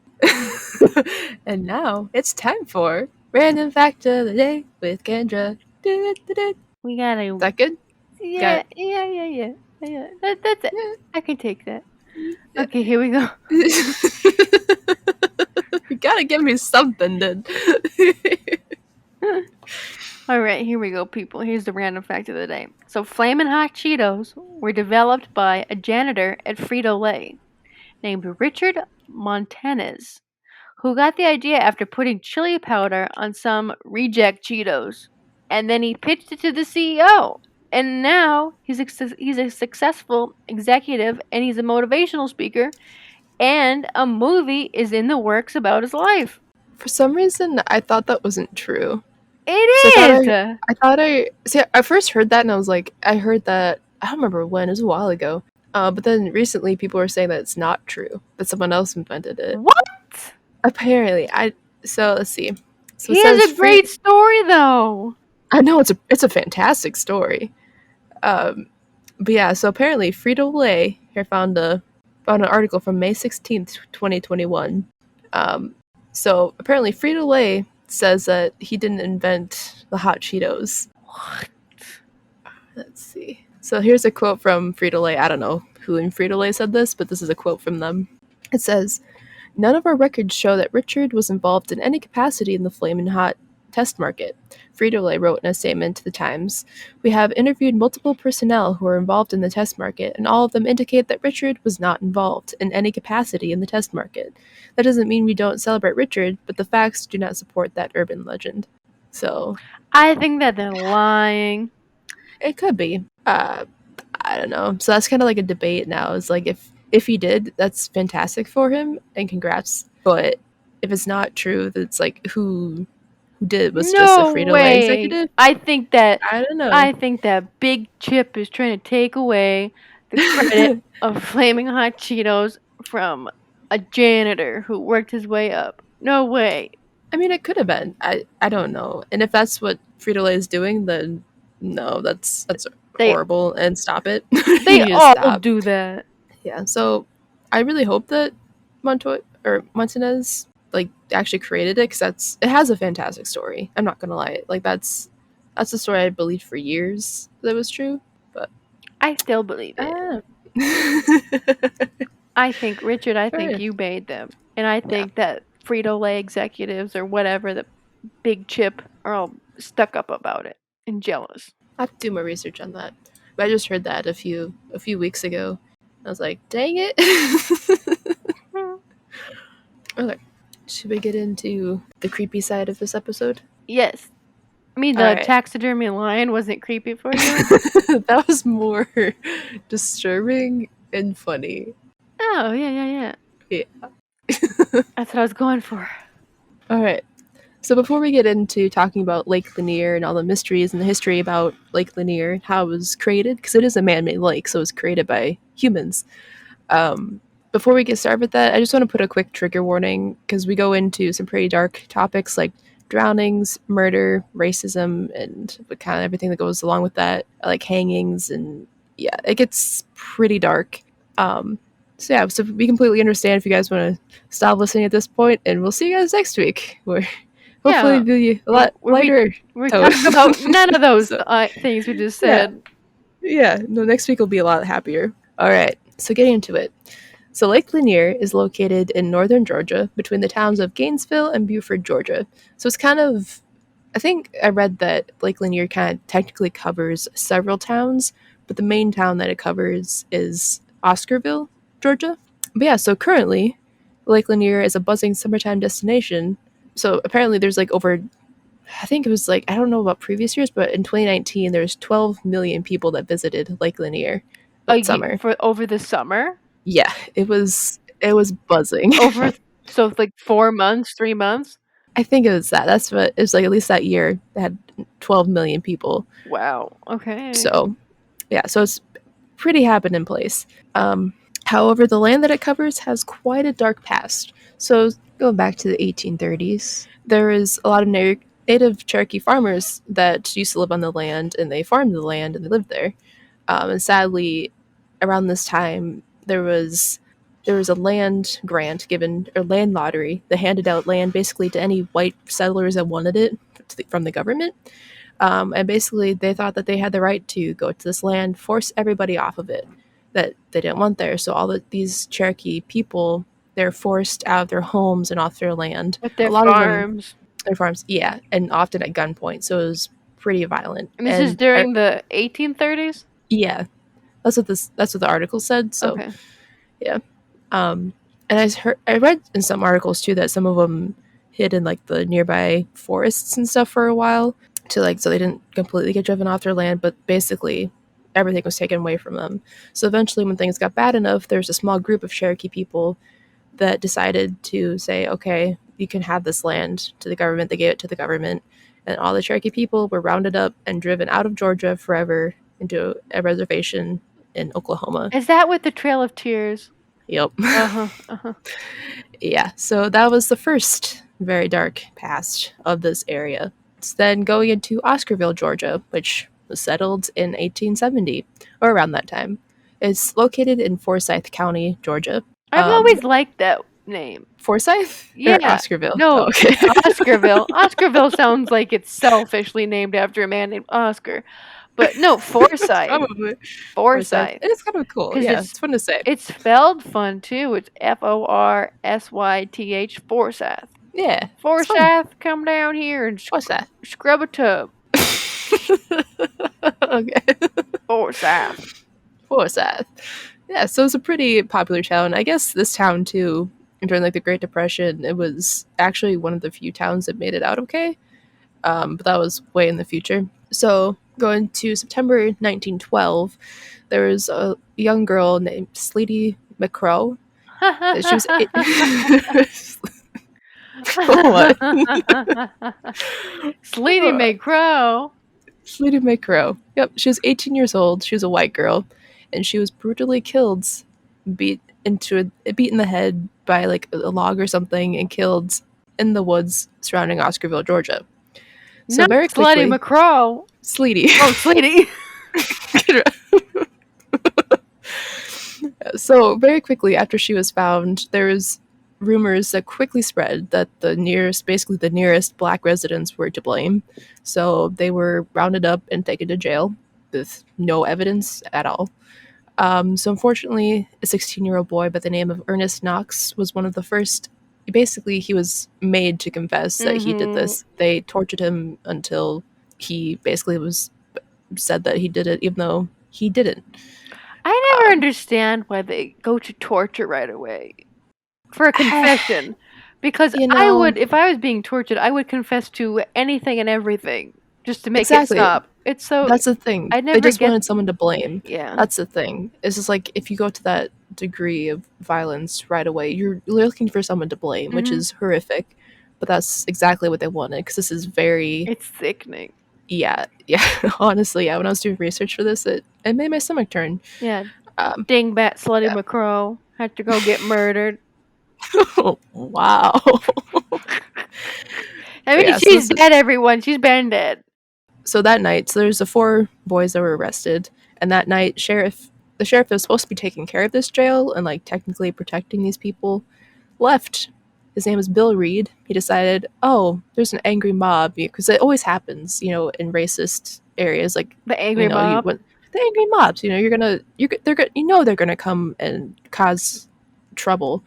And now it's time for Random Fact of the Day with Kendra. We gotta. Is that good? Yeah. That's it. Yeah. I can take that. Okay, here we go. You gotta give me something, then. All right, here we go, people. Here's the random fact of the day. So, Flamin' Hot Cheetos were developed by a janitor at Frito-Lay named Richard Montanez, who got the idea after putting chili powder on some reject Cheetos. And then he pitched it to the CEO. And now he's a successful executive, and he's a motivational speaker, and a movie is in the works about his life. For some reason, I thought that wasn't true. It is! I first heard that and I was like, I heard that, I don't remember when, it was a while ago. But then recently people were saying that it's not true, that someone else invented it. What? Apparently. So let's see. So he has a great story though. I know, it's a fantastic story. But yeah, so apparently Frito-Lay here found an article from May 16th, 2021. So apparently Frito-Lay says that he didn't invent the hot Cheetos. What? Let's see. So here's a quote from Frito-Lay. I don't know who in Frito-Lay said this, but this is a quote from them. It says, "None of our records show that Richard was involved in any capacity in the Flamin' Hot test market," Frito-Lay wrote in a statement to the Times. "We have interviewed multiple personnel who are involved in the test market, and all of them indicate that Richard was not involved in any capacity in the test market. That doesn't mean we don't celebrate Richard, but the facts do not support that urban legend." So I think that they're lying. it could be. I don't know. So that's kind of like a debate now. It's like if he did, that's fantastic for him, and congrats. But if it's not true, that it's like who did was just a Frito-Lay executive. I think that I don't know. I think that Big Chip is trying to take away the credit of Flaming Hot Cheetos from a janitor who worked his way up. No way. I mean, it could have been. I don't know. And if that's what Frito-Lay is doing, then no, that's horrible. And stop it. They all do that. Yeah. So I really hope that Montanez like actually created it, because it has a fantastic story. I'm not gonna lie. Like that's a story I believed for years that was true. But I still believe it. I think Richard. I think you made them, and I think that Frito-Lay executives or whatever, the Big Chip, are all stuck up about it and jealous. I have to do more research on that. But I just heard that a few weeks ago. I was like, dang it. Okay. Should we get into the creepy side of this episode? Yes. I mean, the Alright. taxidermy lion wasn't creepy for you? That was more disturbing and funny. Oh, yeah. Yeah. That's what I was going for. Alright. So before we get into talking about Lake Lanier and all the mysteries and the history about Lake Lanier and how it was created, because it is a man-made lake, so it was created by humans. Before we get started with that, I just want to put a quick trigger warning, because we go into some pretty dark topics like drownings, murder, racism, and kind of everything that goes along with that, like hangings, and yeah, it gets pretty dark. So we completely understand if you guys want to stop listening at this point, and we'll see you guys next week, where hopefully it'll be a lot lighter. We're talking about none of those So, things we just said. Yeah, no, next week will be a lot happier. All right, so getting into it. So Lake Lanier is located in northern Georgia between the towns of Gainesville and Beaufort, Georgia. So it's kind of, I think I read that Lake Lanier kind of technically covers several towns, but the main town that it covers is Oscarville, Georgia. But yeah, so currently Lake Lanier is a buzzing summertime destination. So apparently there's like over, I think it was like, I don't know about previous years, but in 2019 there's 12 million people that visited Lake Lanier summer. For over the summer? Yeah, it was buzzing. So it's like 4 months, 3 months? I think it was that. That's what it was like. At least that year, they had 12 million people. Wow. Okay. So, yeah, so it's pretty happening place. However, the land that it covers has quite a dark past. So, going back to the 1830s, there is a lot of native Cherokee farmers that used to live on the land, and they farmed the land and they lived there. And sadly, around this time, there was a land grant given, or land lottery, that handed out land basically to any white settlers that wanted it from the government. And basically they thought that they had the right to go to this land, force everybody off of it that they didn't want there. So all of these Cherokee people, they're forced out of their homes and off their land. But their farms. Their farms, yeah, and often at gunpoint. So it was pretty violent. And this is during the 1830s? Yeah. That's what the article said. So okay. Yeah. And I read in some articles too that some of them hid in like the nearby forests and stuff for a while so they didn't completely get driven off their land, but basically everything was taken away from them. So eventually when things got bad enough, there's a small group of Cherokee people that decided to say, okay, you can have this land to the government. They gave it to the government, and all the Cherokee people were rounded up and driven out of Georgia forever into a reservation in Oklahoma. Is that with the Trail of Tears? Yep. Yeah, so that was the first very dark past of this area. It's then going into Oscarville, Georgia, which was settled in 1870, or around that time. It's located in Forsyth County, Georgia. I've always liked that name. Forsyth? Yeah. Or Oscarville? No, oh, okay. Oscarville. Oscarville sounds like it's selfishly named after a man named Oscar. But no, Forsyth. Probably. Forsyth. It's kind of cool. Yeah, it's fun to say. It's spelled fun too. It's Forsyth. Forsyth. Yeah. Forsyth, come down here and scrub a tub. Okay. Forsyth. Yeah, so it's a pretty popular town. I guess this town too, during like the Great Depression, it was actually one of the few towns that made it out okay. But that was way in the future. So going to September 1912, there was a young girl named Sleety McCrow. She was what? Sleety McCrow. Sleety McCrow. Yep, she was 18 years old. She was a white girl, and she was brutally killed, beat in the head by like a log or something, and killed in the woods surrounding Oscarville, Georgia. So not very quickly, Sleety McCrow. Sleety. Oh, Sleety. So very quickly after she was found, there was rumors that quickly spread that the nearest black residents were to blame. So they were rounded up and taken to jail with no evidence at all. So unfortunately, a 16-year-old boy by the name of Ernest Knox was one of the first. Basically, he was made to confess that he did this. They tortured him until he basically said that he did it, even though he didn't. I never understand why they go to torture right away for a confession, Because You I know, would, if I was being tortured, I would confess to anything and everything just to make it exactly. stop. It's so, That's the thing. I They never just get, wanted someone to blame. yeah. That's the thing. It's just like if you go to that degree of violence right away, you're looking for someone to blame, which Mhm. is horrific. But that's exactly what they wanted because this is very, It's sickening. yeah. Honestly, yeah. When I was doing research for this, it made my stomach turn. Yeah. Um, Dingbat Slutty yeah. McCrow had to go get murdered. Wow. I But mean, yeah, so she's dead, everyone. She's been dead. so that night, so there's the 4 boys that were arrested, and that night, the sheriff that was supposed to be taking care of this jail and like technically protecting these people, left. His name was Bill Reed. He decided, oh, there's an angry mob because it always happens, in racist areas, like The angry mob. the angry mobs. They're gonna come and cause trouble.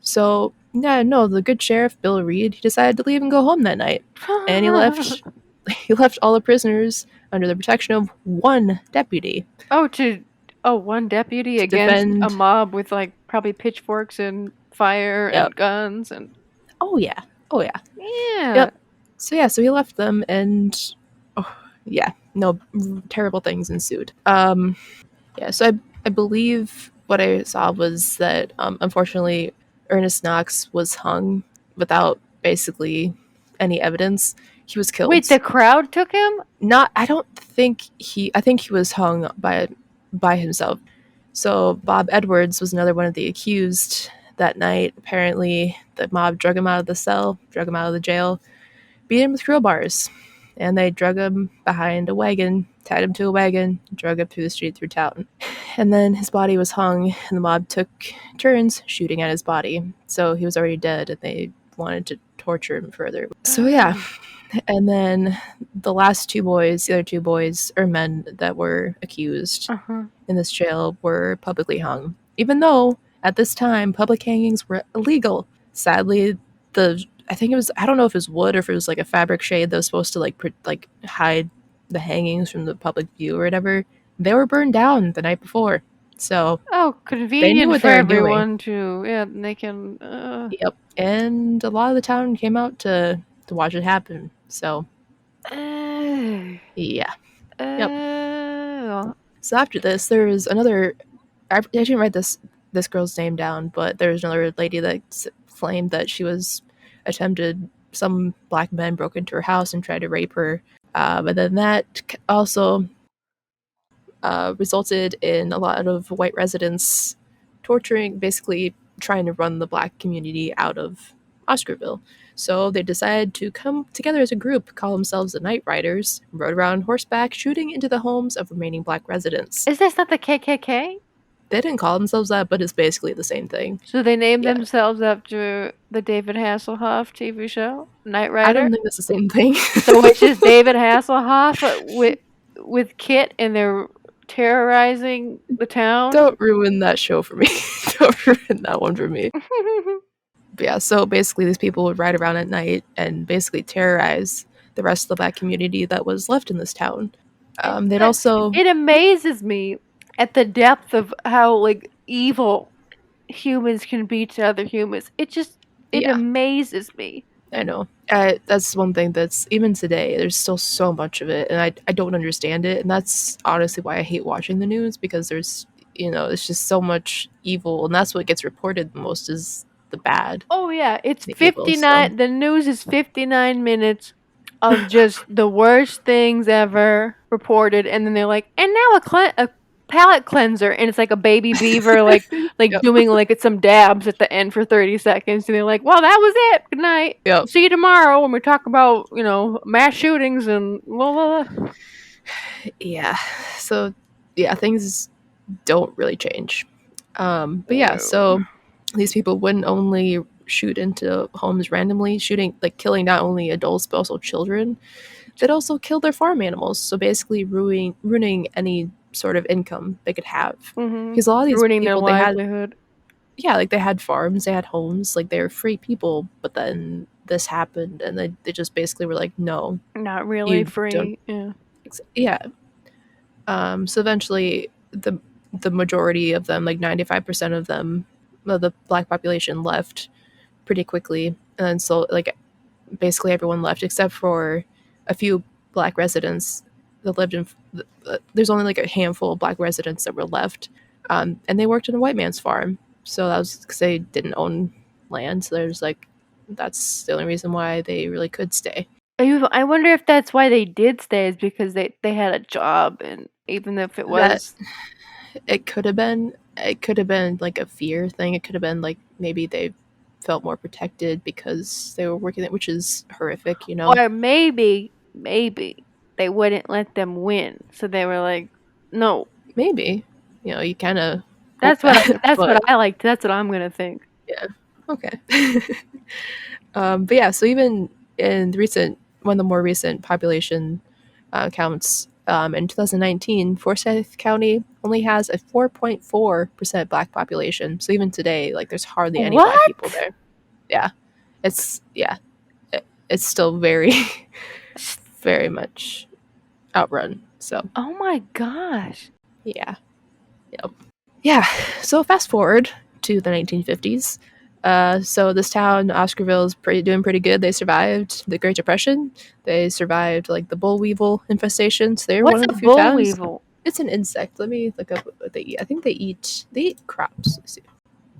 So yeah, no, the good sheriff Bill Reed, he decided to leave and go home that night, and he left. He left all the prisoners under the protection of one deputy One deputy to against a defend. mob with like probably pitchforks and fire Yep. and guns and Oh yeah. Oh yeah. yeah. Yep. So he left them, and yeah, no, terrible things ensued. Yeah. So I believe what I saw was that unfortunately Ernest Knox was hung without basically any evidence. He was killed. Wait, the crowd took him? I don't think I think he was hung by himself. So Bob Edwards was another one of the accused that night. Apparently the mob drug him out of the cell, drug him out of the jail, beat him with crowbars, and they drug him behind a wagon, tied him to a wagon, drug him through the street through town. And then his body was hung, and the mob took turns shooting at his body. So he was already dead, and they wanted to torture him further. So yeah. And then the other 2 boys or men that were accused in this jail were publicly hung. Even though at this time public hangings were illegal. Sadly, I don't know if it was wood or if it was like a fabric shade that was supposed to like hide the hangings from the public view or whatever. They were burned down the night before. So Convenient what for they were doing. everyone to they can Yep. And a lot of the town came out to watch it happen. So yeah. Yep. So after this, there was another. I didn't write this girl's name down, but there was another lady that claimed that she was attempted. Some black men broke into her house and tried to rape her, and then that also resulted in a lot of white residents basically trying to run the black community out of Oscarville. So they decided to come together as a group, call themselves the Night Riders, rode around horseback, shooting into the homes of remaining black residents. Is this not the KKK? They didn't call themselves that, but it's basically the same thing. So they named Yeah. themselves after the David Hasselhoff TV show, Knight I Rider? don't think that's the same thing. So it's just David Hasselhoff with Kit, and they're terrorizing the town? Don't ruin that show for me. Don't ruin that one for me. But yeah, so basically these people would ride around at night and basically terrorize the rest of the black community that was left in this town. They'd also... It amazes me at the depth of how like evil humans can be to other humans. It Yeah. amazes me. I know. That's one thing that's, even today, there's still so much of it, and I don't understand it, and that's honestly why I hate watching the news, because there's, it's just so much evil, and that's what gets reported the most is the bad. Oh yeah, it's The evil, 59. so. The news is 59 minutes of just the worst things ever reported, and then they're like, and now a palate cleanser, and it's like a baby beaver like Yep. doing like some dabs at the end for 30 seconds, and they're like, well, that was it, good night. Yep. See you tomorrow when we talk about mass shootings and blah, blah, blah. Yeah. So yeah, things don't really change. But yeah, so these people wouldn't only shoot into homes randomly, killing not only adults but also children. They'd also kill their farm animals, so basically ruining any sort of income they could have. Because a lot of these ruining people, their livelihood. they had farms, they had homes, like they were free people, but then this happened, and they just basically were like, no, not really you free. Yeah. So eventually the majority of them, like 95% of them, of the black population, left pretty quickly, and so like basically everyone left except for a few black residents that lived in. There's only like a handful of black residents that were left, and they worked on a white man's farm. So that was because they didn't own land. So there's like that's the only reason why they really could stay. I wonder if that's why they did stay, is because they had a job, and even if it was It could have been like a fear thing. It could have been like maybe they felt more protected because they were working it, which is horrific, you know. or maybe they wouldn't let them win, so they were like, no. Maybe, you know, you kind of That's what but what I liked. That's what I'm gonna think. yeah, okay. But yeah, so even in one of the more recent population counts, in 2019, Forsyth County only has a 4.4% black population. So even today, like there's hardly any black people there. Yeah, it's it's still very, very much outrun. So Oh my gosh. yeah, yep, yeah. So fast forward to the 1950s. So this town, Oscarville, is doing pretty good. They survived the Great Depression. They survived like the boll weevil infestation. So they're What's one of a the few boll towns. weevil? It's an insect. Let me look up what they eat. I think they eat crops. Let's see.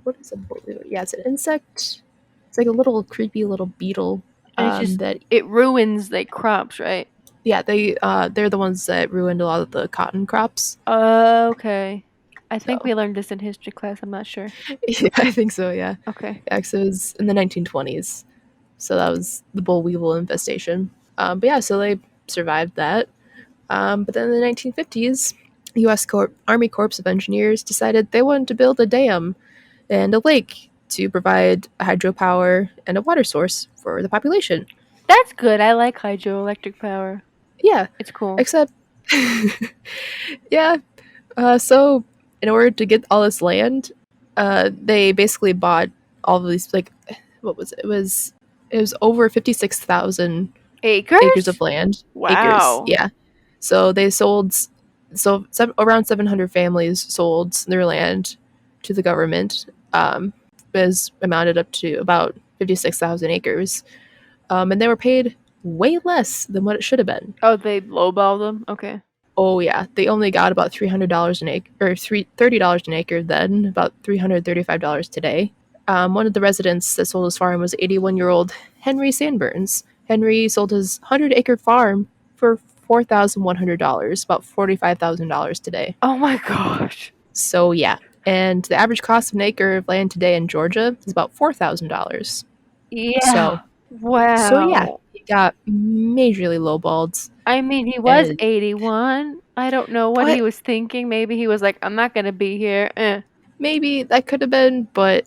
What is a boll weevil? Yeah, it's an insect. It's like a little creepy little beetle. And That it ruins like crops, right? yeah, they're the ones that ruined a lot of the cotton crops. Okay. I think So we learned this in history class. I'm not sure. yeah, I think so. Yeah. Okay. Yeah, 'cause it was in the 1920s. So that was the boll weevil infestation. But yeah, so they survived that. But then in the 1950s, U.S. Army Corps of Engineers decided they wanted to build a dam and a lake to provide hydropower and a water source for the population. That's good. I like hydroelectric power. Yeah, It's cool. except, yeah. So in order to get all this land, they basically bought all of these like, what was it? It was over 56,000 Acres? acres of land. Wow. Acres, yeah. So they sold, around 700 families sold their land to the government. Was amounted up to about 56,000 acres, and they were paid way less than what it should have been. Oh, they lowballed them? Okay. Oh yeah, they only got about $300 an acre, or $30 an acre then, about $335 today. One of the residents that sold his farm was 81-year-old Henry Sandburns. Henry sold his 100-acre farm for $4,100, about $45,000 today. Oh my gosh. So yeah, and the average cost of an acre of land today in Georgia is about $4,000. Yeah. So Wow. yeah, he got majorly lowballed. I mean, he was And 81. I don't know what he But- was thinking. Maybe he was like, I'm not going to be here. maybe that could have been, but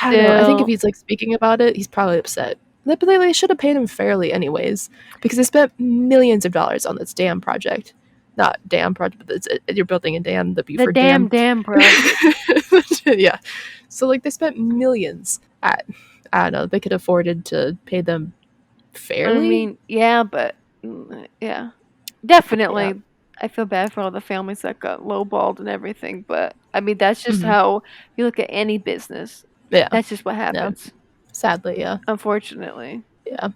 I don't know. I think if Still. he's like speaking about it, he's probably upset. But they should have paid him fairly, anyways, because they spent millions of dollars on this dam project. Not dam project, but you're building a dam, the The Buford damn project. yeah. So like they spent millions. I don't know. They could have afforded to pay them fairly. I mean, yeah, but yeah. Definitely. Yeah. I feel bad for all the families that got lowballed and everything, but I mean, that's just Mhm. how you look at any business. Yeah. That's just what happens. Sadly, yeah. Unfortunately. Yeah.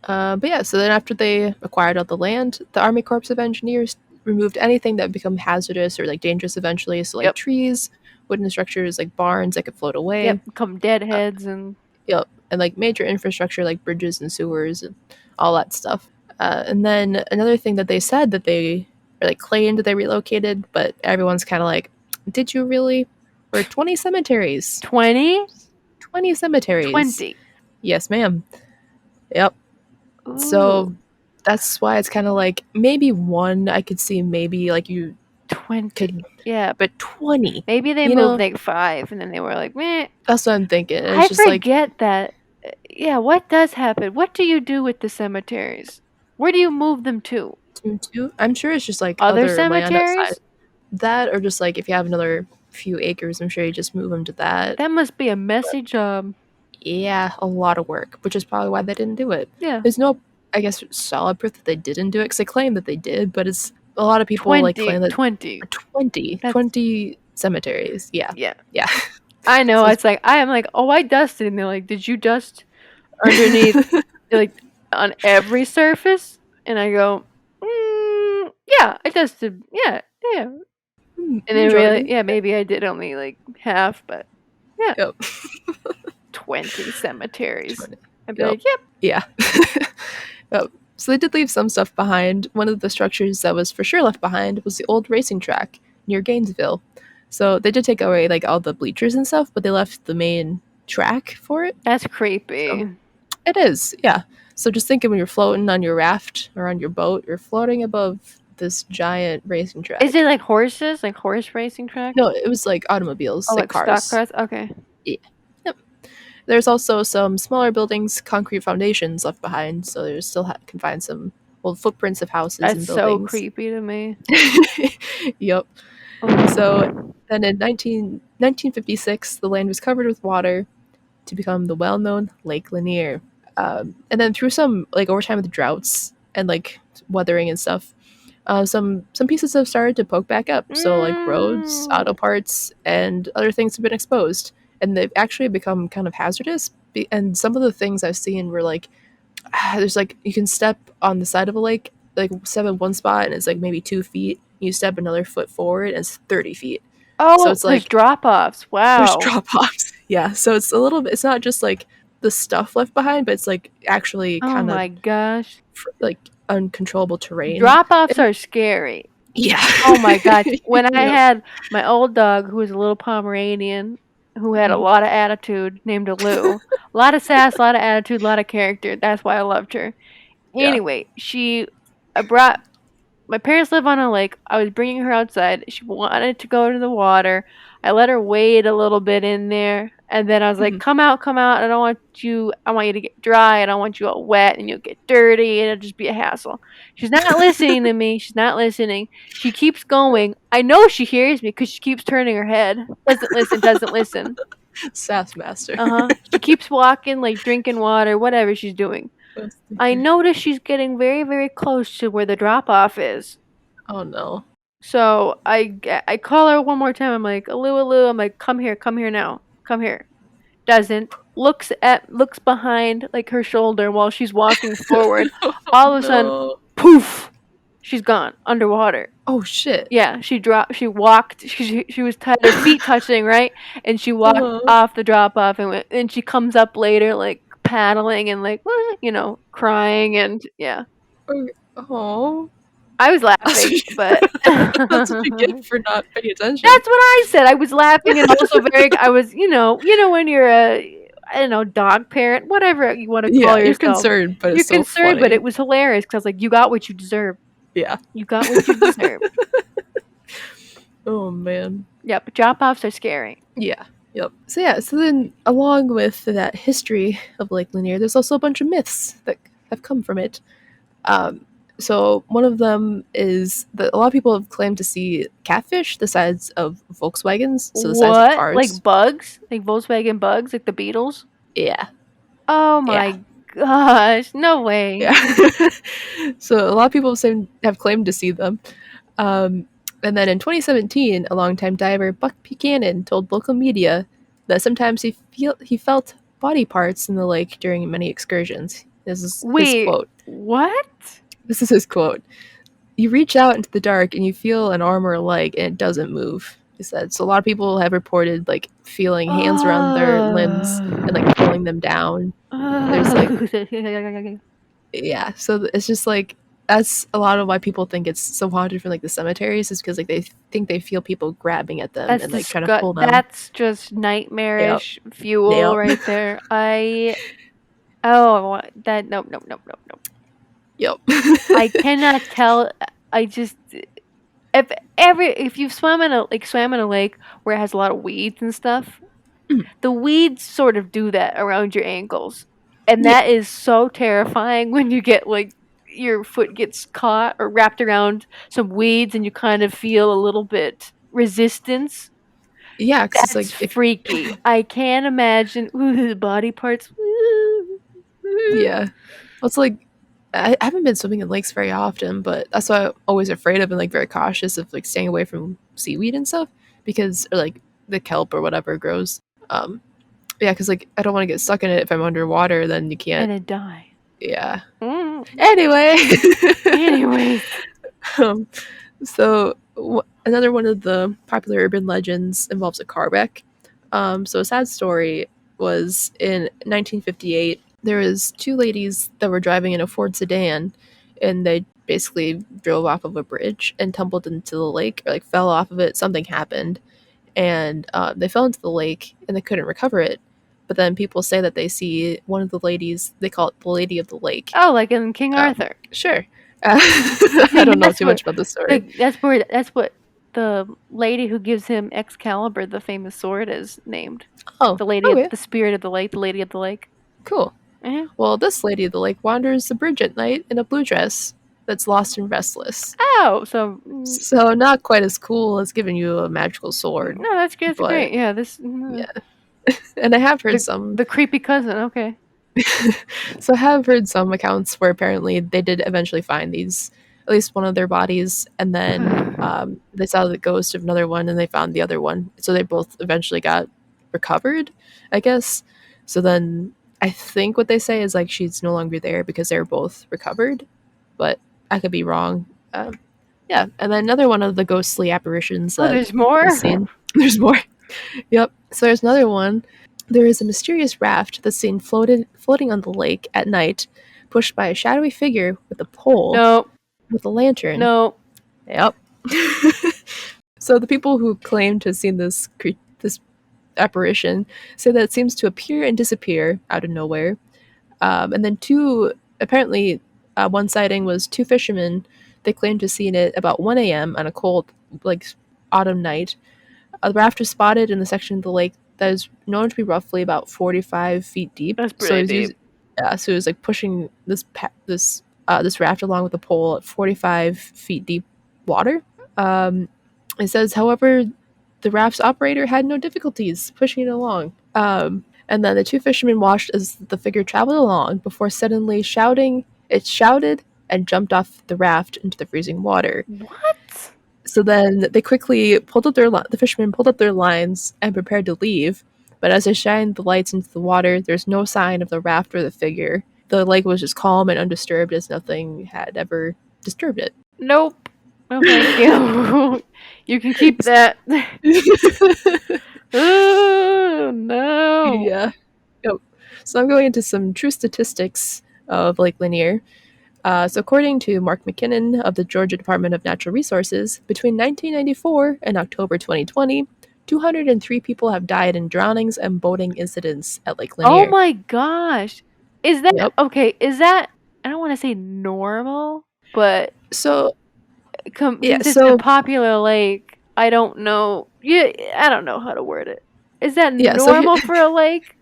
But yeah, so then after they acquired all the land, the Army Corps of Engineers removed anything that would become hazardous or like dangerous eventually. So like Yep. trees, wooden structures like barns that could float away. Yep, come deadheads and Yep. And like major infrastructure like bridges and sewers and all that stuff. And then another thing that they said that they or like claimed that they relocated, but everyone's kind of like, did you really? Or 20 cemeteries. 20? 20 cemeteries. 20. Yes, ma'am. Yep. So that's why it's kind of like maybe one I could see maybe like you 20. could, Yeah, but 20. maybe they you moved know? like 5 and then they were like, meh. That's what I'm thinking. It's I just like forget that. Yeah, what does happen? What do you do with the cemeteries? Where do you move them to? I'm sure it's just like Other other land cemeteries? outside that, or just like if you have another few acres, I'm sure you just move them to that. That must be a messy job. Yeah, a lot of work, which is probably why they didn't do it. Yeah. There's no, I guess, solid proof that they didn't do it because they claim that they did, but it's a lot of people 20. like claim that 20. 20 cemeteries. Yeah. Yeah. Yeah. I know. So It's like I am like, oh, I dusted, and they're like, did you dust underneath, like on every surface? And I go, yeah, I dusted, yeah, yeah. And then really, majority. yeah, maybe I did only like half, but yeah, Yep. 20 cemeteries. 20. I'd be Yep. like, yep. Yeah. Yep. So they did leave some stuff behind. One of the structures that was for sure left behind was the old racing track near Gainesville. So they did take away like all the bleachers and stuff, but they left the main track for it. That's creepy. So it is, yeah. So just think of when you're floating on your raft or on your boat, you're floating above this giant racing track. Is it like horses, like horse racing track? No, it was like automobiles, Oh, like like stock cars. cars. Okay. Yeah. Yep. There's also some smaller buildings, concrete foundations left behind, so you still can find some old footprints of houses That's and so buildings. creepy to me. Yep. So then in 1956, the land was covered with water to become the well-known Lake Lanier. And then through some like over time with droughts and like weathering and stuff, some pieces have started to poke back up. So like roads, auto parts, and other things have been exposed, and they've actually become kind of hazardous. And some of the things I've seen were like, there's like you can step on the side of a lake, like step in one spot, and it's like maybe 2 feet. You step another foot forward, and it's 30 feet. Oh, So it's there's like drop-offs. Wow. there's drop offs. Yeah, so it's a little bit. It's not just like the stuff left behind, but it's like actually Oh kind of my gosh. like uncontrollable terrain. Drop-offs are scary. Yeah. Oh my god. When I Yep. had my old dog, who was a little Pomeranian, who had a Mhm. lot of attitude, named Lou. A lot of sass, a lot of attitude, a lot of character. That's why I loved her. Yeah. Anyway, I brought, my parents live on a lake. I was bringing her outside. She wanted to go to the water. I let her wade a little bit in there. And then I was like, Mhm. come out, come out. I want you to get dry. I don't want you all wet and you'll get dirty and it'll just be a hassle. She's not listening to me. She's not listening. She keeps going. I know she hears me because she keeps turning her head. Doesn't listen, doesn't listen. Sass master. She keeps walking, like drinking water, whatever she's doing. I notice she's getting very, very close to where the drop off is. Oh no. So I call her one more time. I'm like, Aloo. I'm like, come here now. Come here. Doesn't. Looks behind like her shoulder while she's walking forward. All of a sudden, No. poof, she's gone underwater. Oh shit. Yeah, she walked. She was her feet touching, right? And she walked off the drop off and she comes up later like paddling and like crying and yeah. Oh. I was laughing, but That's what you get for not paying attention. that's what I said. I was laughing and also I was when you're a dog parent, whatever you want to call Yeah, you're yourself. concerned, but You're it's so concerned, funny. but it was hilarious because I was like, you got what you deserve. Yeah. You got what you deserve. Oh man. Yep, drop-offs are scary. Yeah. Yep. So then along with that history of Lake Lanier, there's also a bunch of myths that have come from it. So one of them is that a lot of people have claimed to see catfish the size of Volkswagens, so the size of cars. Like bugs? Like Volkswagen bugs? Like the Beatles? Yeah. Oh my gosh. No way. Yeah. So a lot of people have claimed to see them. And then in 2017, a longtime diver, Buck Buchanan, told local media that sometimes he felt body parts in the lake during many excursions. This is his quote. What? This is his quote. You reach out into the dark and you feel an arm or a leg and it doesn't move, he said. So a lot of people have reported like feeling hands around their limbs and like pulling them down. There's like yeah, so it's just like that's a lot of why people think it's so haunted from like the cemeteries is because like they think they feel people grabbing at them and like trying to pull them. That's just nightmarish fuel right there. Nope. Yep. I cannot tell. I just if you've swam in a lake where it has a lot of weeds and stuff, the weeds sort of do that around your ankles, and that is so terrifying when you get like your foot gets caught or wrapped around some weeds and you kind of feel a little bit resistance. Yeah, because That's it's like freaky. I can't imagine the body parts. Yeah, well, it's like I haven't been swimming in lakes very often, but that's why I'm always afraid of and like very cautious of like staying away from seaweed and stuff because or like the kelp or whatever grows. Yeah, because like I don't want to get stuck in it if I'm underwater. Then you can't. And it die. Yeah. Mm. Anyway. Anyways. um, so another one of the popular urban legends involves a car wreck. So a sad story was in 1958. There was two ladies that were driving in a Ford sedan, and they basically drove off of a bridge and tumbled into the lake, or like fell off of it. Something happened, and they fell into the lake, and they couldn't recover it. But then people say that they see one of the ladies. They call it the Lady of the Lake. Oh, like in King Arthur. Sure. I don't know too much about the story. That's what the lady who gives him Excalibur, the famous sword, is named. Oh, The lady, okay. the spirit of the lake, the Lady of the Lake. Cool. Mhm. Well, this Lady of the Lake wanders the bridge at night in a blue dress that's lost and restless. Oh, so So not quite as cool as giving you a magical sword. no, that's good. That's but, great. Yeah, this. Yeah. And I have heard the creepy cousin. Okay. So I have heard some accounts where apparently they did eventually find these, at least one of their bodies, and then they saw the ghost of another one, and they found the other one. So they both eventually got recovered, I guess. So then I think what they say is like she's no longer there because they were both recovered, but I could be wrong. Yeah, and then another one of the ghostly apparitions. There's more. Seen. There's more. Yep. So there's another one. There is a mysterious raft that's seen floating on the lake at night, pushed by a shadowy figure with a pole. No. With a lantern. No. Yep. So the people who claim to have seen this apparition say that it seems to appear and disappear out of nowhere. And then apparently, one sighting was two fishermen. They claimed to have seen it about 1 a.m. on a cold, like, autumn night. The raft was spotted in the section of the lake that is known to be roughly about 45 feet deep. That's pretty deep. So it was like pushing this raft along with a pole at 45 feet deep water. It says, however, the raft's operator had no difficulties pushing it along. And then the two fishermen watched as the figure traveled along before suddenly shouting. It shouted and jumped off the raft into the freezing water. What? So then they quickly the fishermen pulled up their lines and prepared to leave. But as they shined the lights into the water, there's no sign of the raft or the figure. The lake was just calm and undisturbed as nothing had ever disturbed it. Nope. No, thank you. You can keep that. Oh, no. Yeah. Yep. So I'm going into some true statistics of Lake Lanier. So according to Mark McKinnon of the Georgia Department of Natural Resources, between 1994 and October 2020, 203 people have died in drownings and boating incidents at Lake Lanier. Oh my gosh. Is that Yep. okay? Is that, I don't want to say normal, but So since it's a popular lake, I don't know. I don't know how to word it. Is that normal for a lake?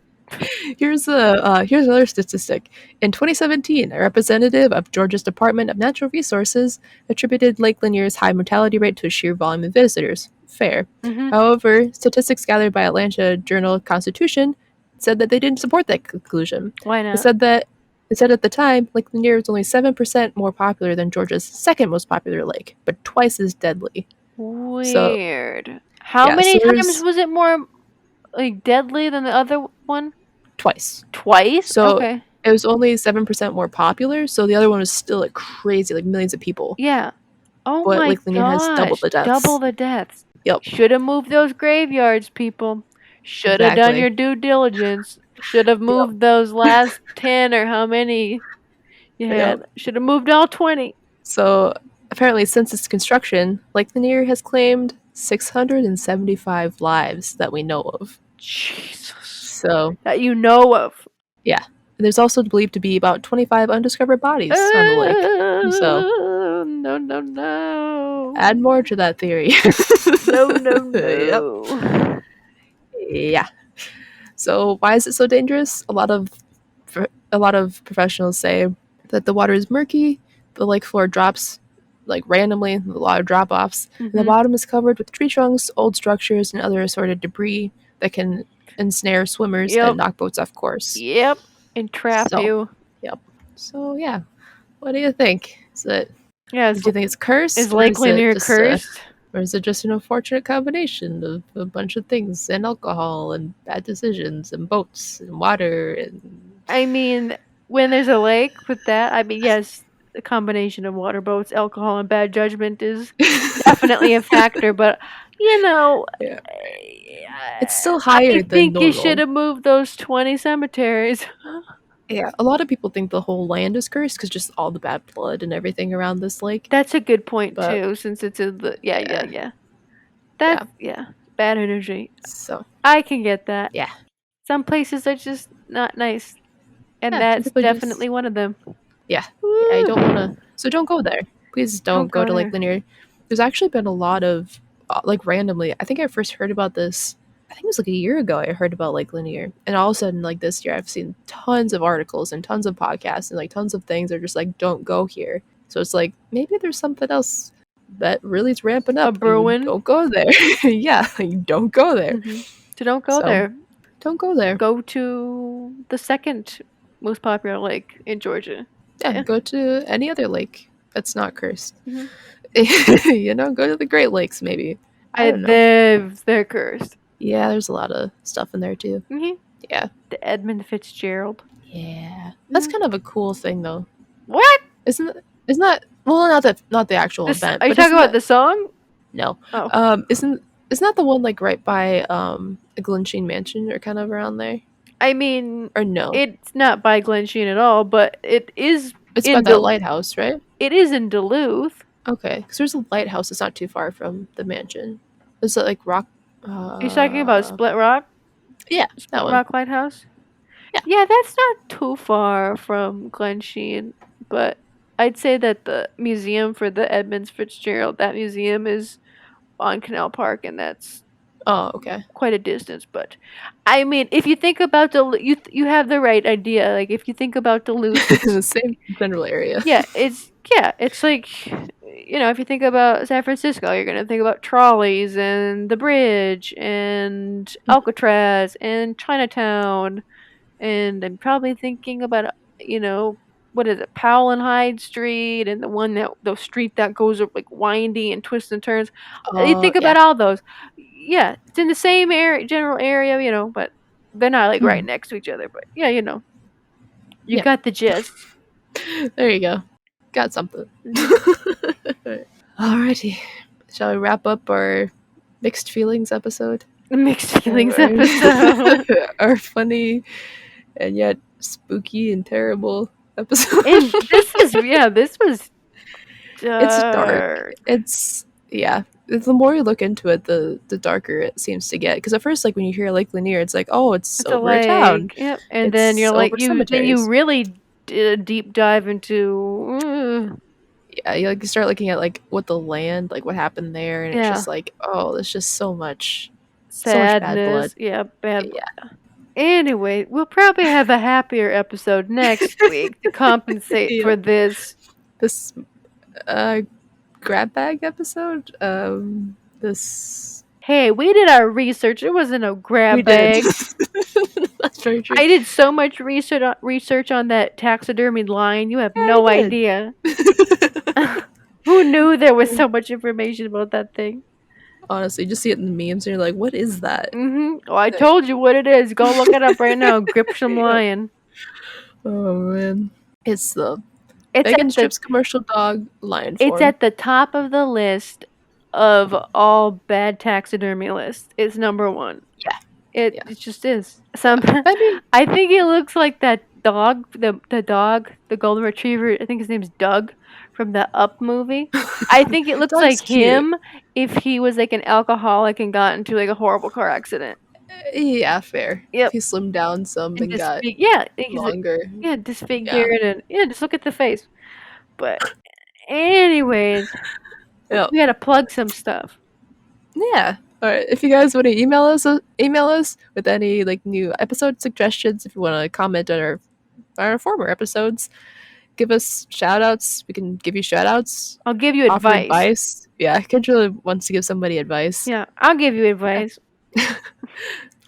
Here's another statistic. In 2017, a representative of Georgia's Department of Natural Resources attributed Lake Lanier's high mortality rate to a sheer volume of visitors. Fair. Mm-hmm. However, statistics gathered by Atlanta Journal-Constitution said that they didn't support that conclusion. Why not? It said at the time, Lake Lanier was only 7% more popular than Georgia's second most popular lake, but twice as deadly. Weird. How many times was it more like deadly than the other one? Twice. So okay. It was only 7% more popular, so the other one was still like crazy, like millions of people. Yeah. Oh but my Lake Lanier has double the deaths. Double the deaths. Yep. Should have moved those graveyards, people. Should have done your due diligence. Should have moved those last 10 or how many you had. Yep. Should have moved all 20. So apparently since its construction, Lake Lanier has claimed 675 lives that we know of. Jesus. So that you know of. Yeah. There's also believed to be about 25 undiscovered bodies on the lake. So no. Add more to that theory. No. Yep. Yeah. So why is it so dangerous? A lot of professionals say that the water is murky, the lake floor drops like randomly, a lot of drop-offs, and the bottom is covered with tree trunks, old structures, and other assorted debris that can ensnare swimmers and knock boats off course. Yep. And trap you. Yep. So yeah. What do you think? Do you think it's cursed? Is Lake Lanier cursed? Or is it just an unfortunate combination of a bunch of things and alcohol and bad decisions and boats and water and I mean, when there's a lake with that, I mean, yes, the combination of water, boats, alcohol, and bad judgment is definitely a factor. But you know, yeah. I It's still higher than think you should normal. have moved those 20 cemeteries. Yeah, a lot of people think the whole land is cursed because just all the bad blood and everything around this lake. That's a good point But too, since it's in the yeah, yeah. yeah. That's bad energy. So I can get that. yeah, Some places are just not nice, and yeah. Some that's people just definitely one of them. yeah. I don't want to. Woo! So don't go there. Please don't Don't go go to Lake there. Lanier. There's actually been a lot of like randomly. I think I first heard about this. I think it was like a year ago. I heard about Lake Lanier, and all of a sudden, like this year, I've seen tons of articles and tons of podcasts and like tons of things are just like don't go here. So it's like maybe there's something else that really is ramping A up. And Bruin. don't go there. Yeah, you don't go there. So don't go So there. don't go there. Go to the second most popular lake in Georgia. Yeah, Yeah. go to any other lake that's not cursed. Mhm. Go to the Great Lakes maybe. I I don't know. they're cursed. Yeah, there's a lot of stuff in there too. Mhm. Yeah. The Edmund Fitzgerald. Yeah. That's Mhm. kind of a cool thing though. What? Isn't that well not the actual This? event, Are you but talking isn't about that the song? no. Oh, Isn't that the one like right by the Glensheen Mansion or kind of around there? I mean, Or no. it's not by Glen Sheen at all, but it is It's by in that lighthouse, right? It is in Duluth. Okay. Because there's a lighthouse that's not too far from the mansion. Is it like rock You're talking about Split Rock? yeah, that Split one. Rock Lighthouse? Yeah. Yeah, that's not too far from Glen Sheen, but I'd say that the museum for the Edmunds Fitzgerald, that museum is on Canal Park, and that's Oh, okay. quite a distance. But I mean, if you think about Duluth, you have the right idea. Like if you think about Duluth, it's The same general area. it's like if you think about San Francisco, you're gonna think about trolleys and the bridge and Alcatraz and Chinatown, and I'm probably thinking about what is it, Powell and Hyde Street, and the street that goes up like windy and twists and turns. You think Yeah. about all those. Yeah, it's in the same general area, but they're not like right Mhm. next to each other. But yeah, you Yeah. got the gist. There you go. Got something. Mhm. Alrighty. Shall we wrap up our mixed feelings episode? The mixed feelings Our, episode. our funny and yet spooky and terrible episode. And this was It's dark. dark. It's yeah. The more you look into it, the darker it seems to get. Because at first, like when you hear Lake Lanier, it's like, oh, it's It's a over a town. lake. Yep. And then It's you're like over then you cemeteries. really did a deep dive into Yeah, you start looking at like what the land, like what happened there, and it's yeah, just like, oh, there's just so much bad blood. sadness. Yeah, bad. Yeah, Anyway, we'll probably have a happier episode next week to compensate yeah. for this. This grab bag episode. This Hey, we did our research. It wasn't a grab we bag. did. That's very true. I did so much research on that taxidermied lion. You have Yeah, no I did. idea. Who knew there was so much information about that thing? Honestly, just see it in the memes, and you're like, what is that? Oh, I told you what it is. Go look it up right now. Gripsholm Yep. lion. Oh man, it's the It's Megan at the Strips commercial dog lion form. it's at the top of the list of all bad taxidermy lists. It's number one. Yeah. It Yeah. it just is. Some I mean, I think it looks like that dog, the dog, the golden retriever. I think his name's Doug from the Up movie. I think it looks Dog's like cute. him if he was like an alcoholic and got into like a horrible car accident. Yeah, fair. Yep. He slimmed down some and got longer. Disfigured and just look at the face. But anyways, Yep. we gotta plug some stuff. Yeah. All right. If you guys want to email us with any like new episode suggestions. If you want to comment on our former episodes, give us shout outs. We can give you shout outs. I'll give you Offer advice. advice. Yeah, Kendra wants to give somebody advice. Yeah, I'll give you advice.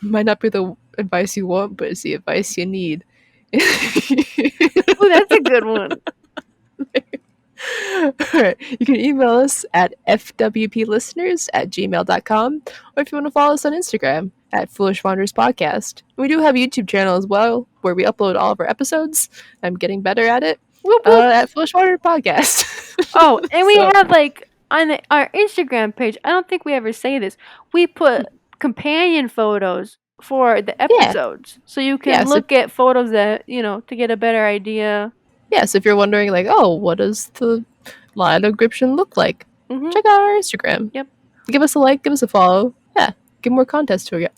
Might not be the advice you want, but it's the advice you need. Oh, that's a good one. Alright, you can email us at fwplisteners@gmail.com, or if you want to follow us on Instagram at Foolish Wanderers Podcast. We do have a YouTube channel as well where we upload all of our episodes. I'm getting better at it. Whoop whoop. At Foolish Wanderers Podcast. Oh, and we So, have like on our Instagram page. I don't think we ever say this. We put companion photos for the episodes, so you can Yeah, so- look at photos that to get a better idea. yeah, so if you're wondering, like, oh, what does the Lion of Gripsholm look like? Mhm. Check out our Instagram. Yep. Give us a like, give us a follow. Yeah, give more context to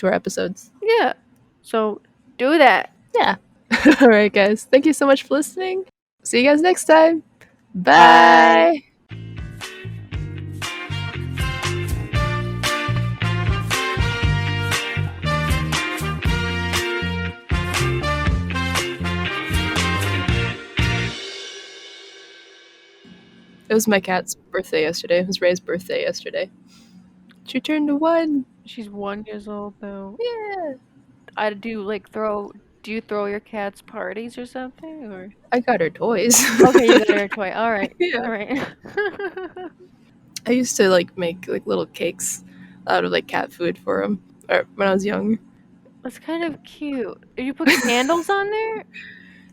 our episodes. Yeah. So do that. Yeah. All right, guys. Thank you so much for listening. See you guys next time. Bye. It was my cat's birthday yesterday. It was Ray's birthday yesterday. She turned 1. She's 1 years old though. Yeah. Do you throw your cats parties or something, or? I got her toys. Okay, you got her a toy. All right. Yeah. All right. I used to make little cakes out of cat food for him, or when I was young. That's kind of cute. Did you put candles on there?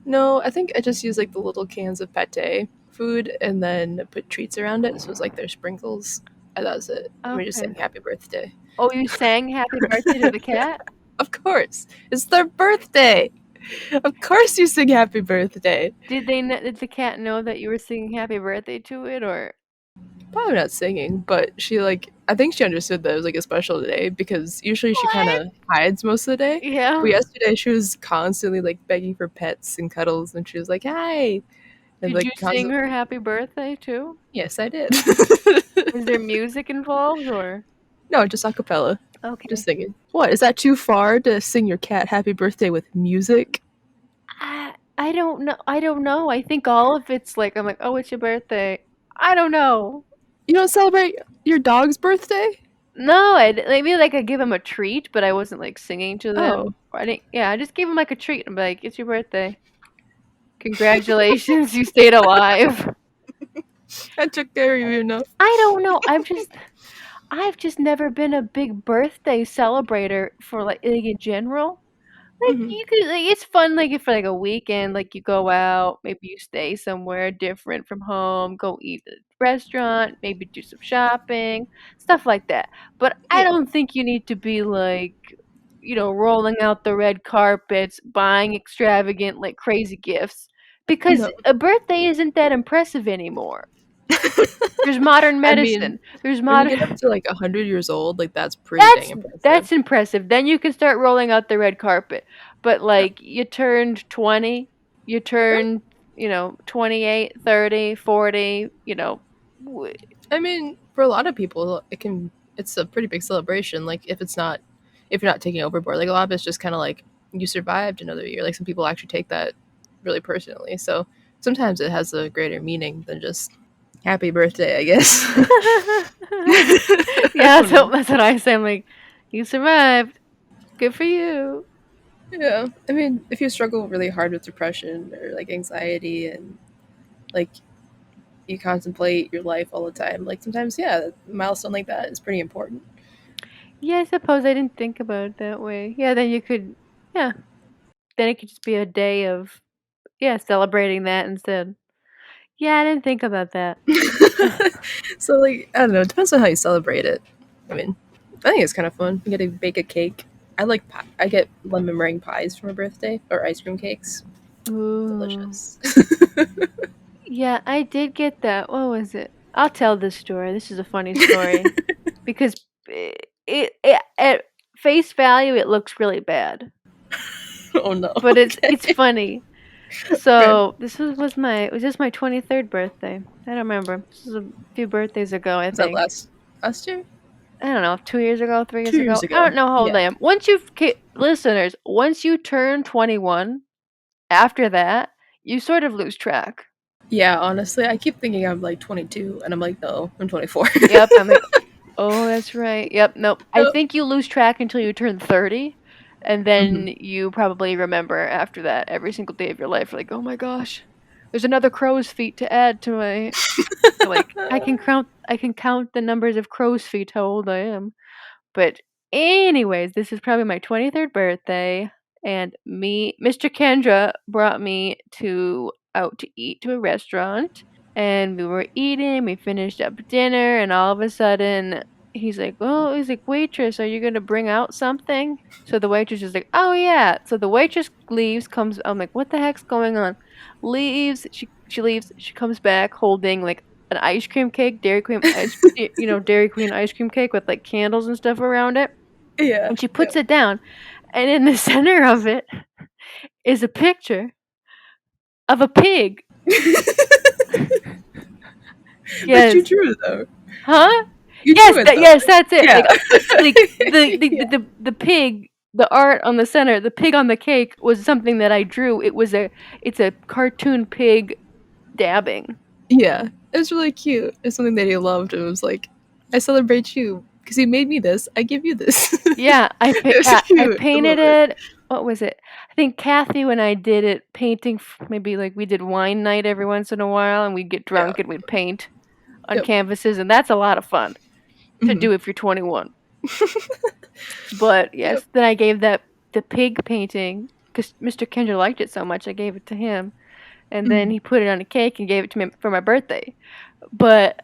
No, I think I just used the little cans of pate food and then put treats around it. So it was their sprinkles, and that was it. And we just Okay. sang happy birthday. Oh, you sang happy birthday to the cat? Of course, it's their birthday. Of course, you sing happy birthday. Did the cat know that you were singing happy birthday to it, or? Probably not singing, but she I think she understood that it was a special day because usually she kind of hides most of the day. Yeah. But yesterday she was constantly begging for pets and cuddles, and she was like, "Hi." And, Did you sing her happy birthday too? Yes, I did. Is there music involved, or? No, just a cappella. Okay. Just singing. What, is that too far to sing your cat happy birthday with music? I don't know. I don't know. I think all of it's I'm like, oh, it's your birthday. I don't know. You don't celebrate your dog's birthday? No, maybe I give him a treat, but I wasn't singing to them. Oh. I didn't. Yeah, I just gave him a treat. I'm like, it's your birthday. Congratulations, you stayed alive. I took care of you enough. I don't know. I've just never been a big birthday celebrator for in general. Mhm. You could it's fun if for a weekend, you go out, maybe you stay somewhere different from home, go eat at a restaurant, maybe do some shopping, stuff like that. But I Yeah. don't think you need to be rolling out the red carpets, buying extravagant crazy gifts, because No. a birthday isn't that impressive anymore. There's modern medicine. There's When modern. you get up to 100 years old, that's pretty dang impressive. That's impressive. Then you can start rolling out the red carpet. But you turned 20, you turned 28, 30, 40, I mean, for a lot of people, it's a pretty big celebration. If you're not taking overboard, a lot of it's just kind of you survived another year. Some people actually take that really personally. So sometimes it has a greater meaning than just happy birthday, I guess. Yeah, so that's what I say. I'm like, you survived. Good for you. Yeah, I mean, if you struggle really hard with depression or anxiety and you contemplate your life all the time, sometimes, yeah, a milestone like that is pretty important. Yeah, I suppose I didn't think about it that way. Yeah, then you could, yeah. Then it could just be a day of, celebrating that instead. Yeah, I didn't think about that. So, I don't know, it depends on how you celebrate it. I mean, I think it's kind of fun. You get to bake a cake. I get lemon meringue pies for my birthday, or ice cream cakes. Ooh. Delicious. Yeah, I did get that. What was it? I'll tell this story. This is a funny story because it at face value it looks really bad, Oh no. but it's Okay. funny. So this was it was just my 23rd birthday. I don't remember. This was a few birthdays ago, I Was that think. last year? I don't know, 2 years ago, 3 years 2 ago. years ago. I don't know how old Yeah. I am. Listeners, once you turn 21, after that, you sort of lose track. Yeah, honestly, I keep thinking I'm 22, and I'm like, no, I'm 24. Yep, I'm like, oh, that's right. Yep, nope. I Nope. think you lose track until you turn 30, and then Mhm. you probably remember after that every single day of your life. Like, oh my gosh, There's another crow's feet to add to my. Like I can count the numbers of crow's feet. How old I am. But anyways, this is probably my 23rd birthday, and Mr. Kendra brought me out to eat to a restaurant, and we were eating. We finished up dinner, and all of a sudden, he's like, waitress, are you gonna bring out something? So the waitress is like, oh yeah. So the waitress leaves, comes. I'm like, what the heck's going on? Leaves. She leaves. She comes back holding like an ice cream cake, Dairy Queen Dairy Queen ice cream cake with like candles and stuff around it. Yeah. And she puts it down, and in the center of it is a picture of a pig. That you drew, though. Huh? You drew it, though. Yes, that's it. Yeah. The pig, the art on the center, the pig on the cake was something that I drew. It's a cartoon pig dabbing. Yeah, it was really cute. It's something that he loved. It was like, I celebrate you because you made me this. I give you this. Yeah, I cute. painted it. What was it? I think Kathy, when I did it, painting, maybe like we did wine night every once in a while, and we'd get drunk and we'd paint on canvases, and that's a lot of fun to do if you're 21. But yes, then I gave the pig painting because Mr. Kendra liked it so much. I gave it to him, and then he put it on a cake and gave it to me for my birthday. But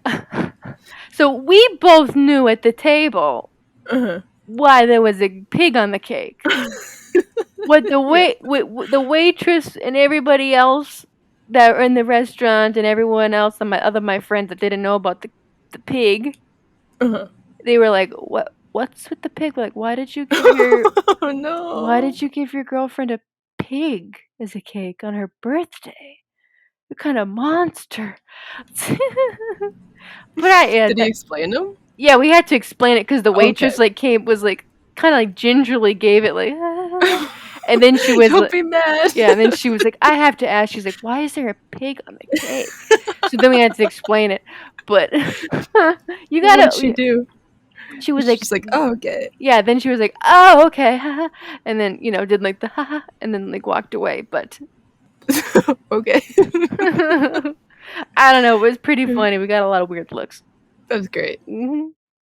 so we both knew at the table why there was a pig on the cake. What the waitress and everybody else that were in the restaurant and everyone else and my friends that didn't know about the pig, they were like, what's with the pig? Like, why did you give your girlfriend a pig as a cake on her birthday? What kind of monster? But Did he explain them? Yeah, we had to explain it because the waitress was kind of like gingerly gave it like, and then she was Don't be mad. Yeah, and then she was like, I have to ask. She's like, why is there a pig on the cake? So then we had to explain it. But you gotta. What did she do? She was She's like, oh, okay. Yeah, then she was like, oh, okay, and then did like the ha, and then like walked away. But okay. I don't know. It was pretty funny. We got a lot of weird looks. That was great. Mm-hmm.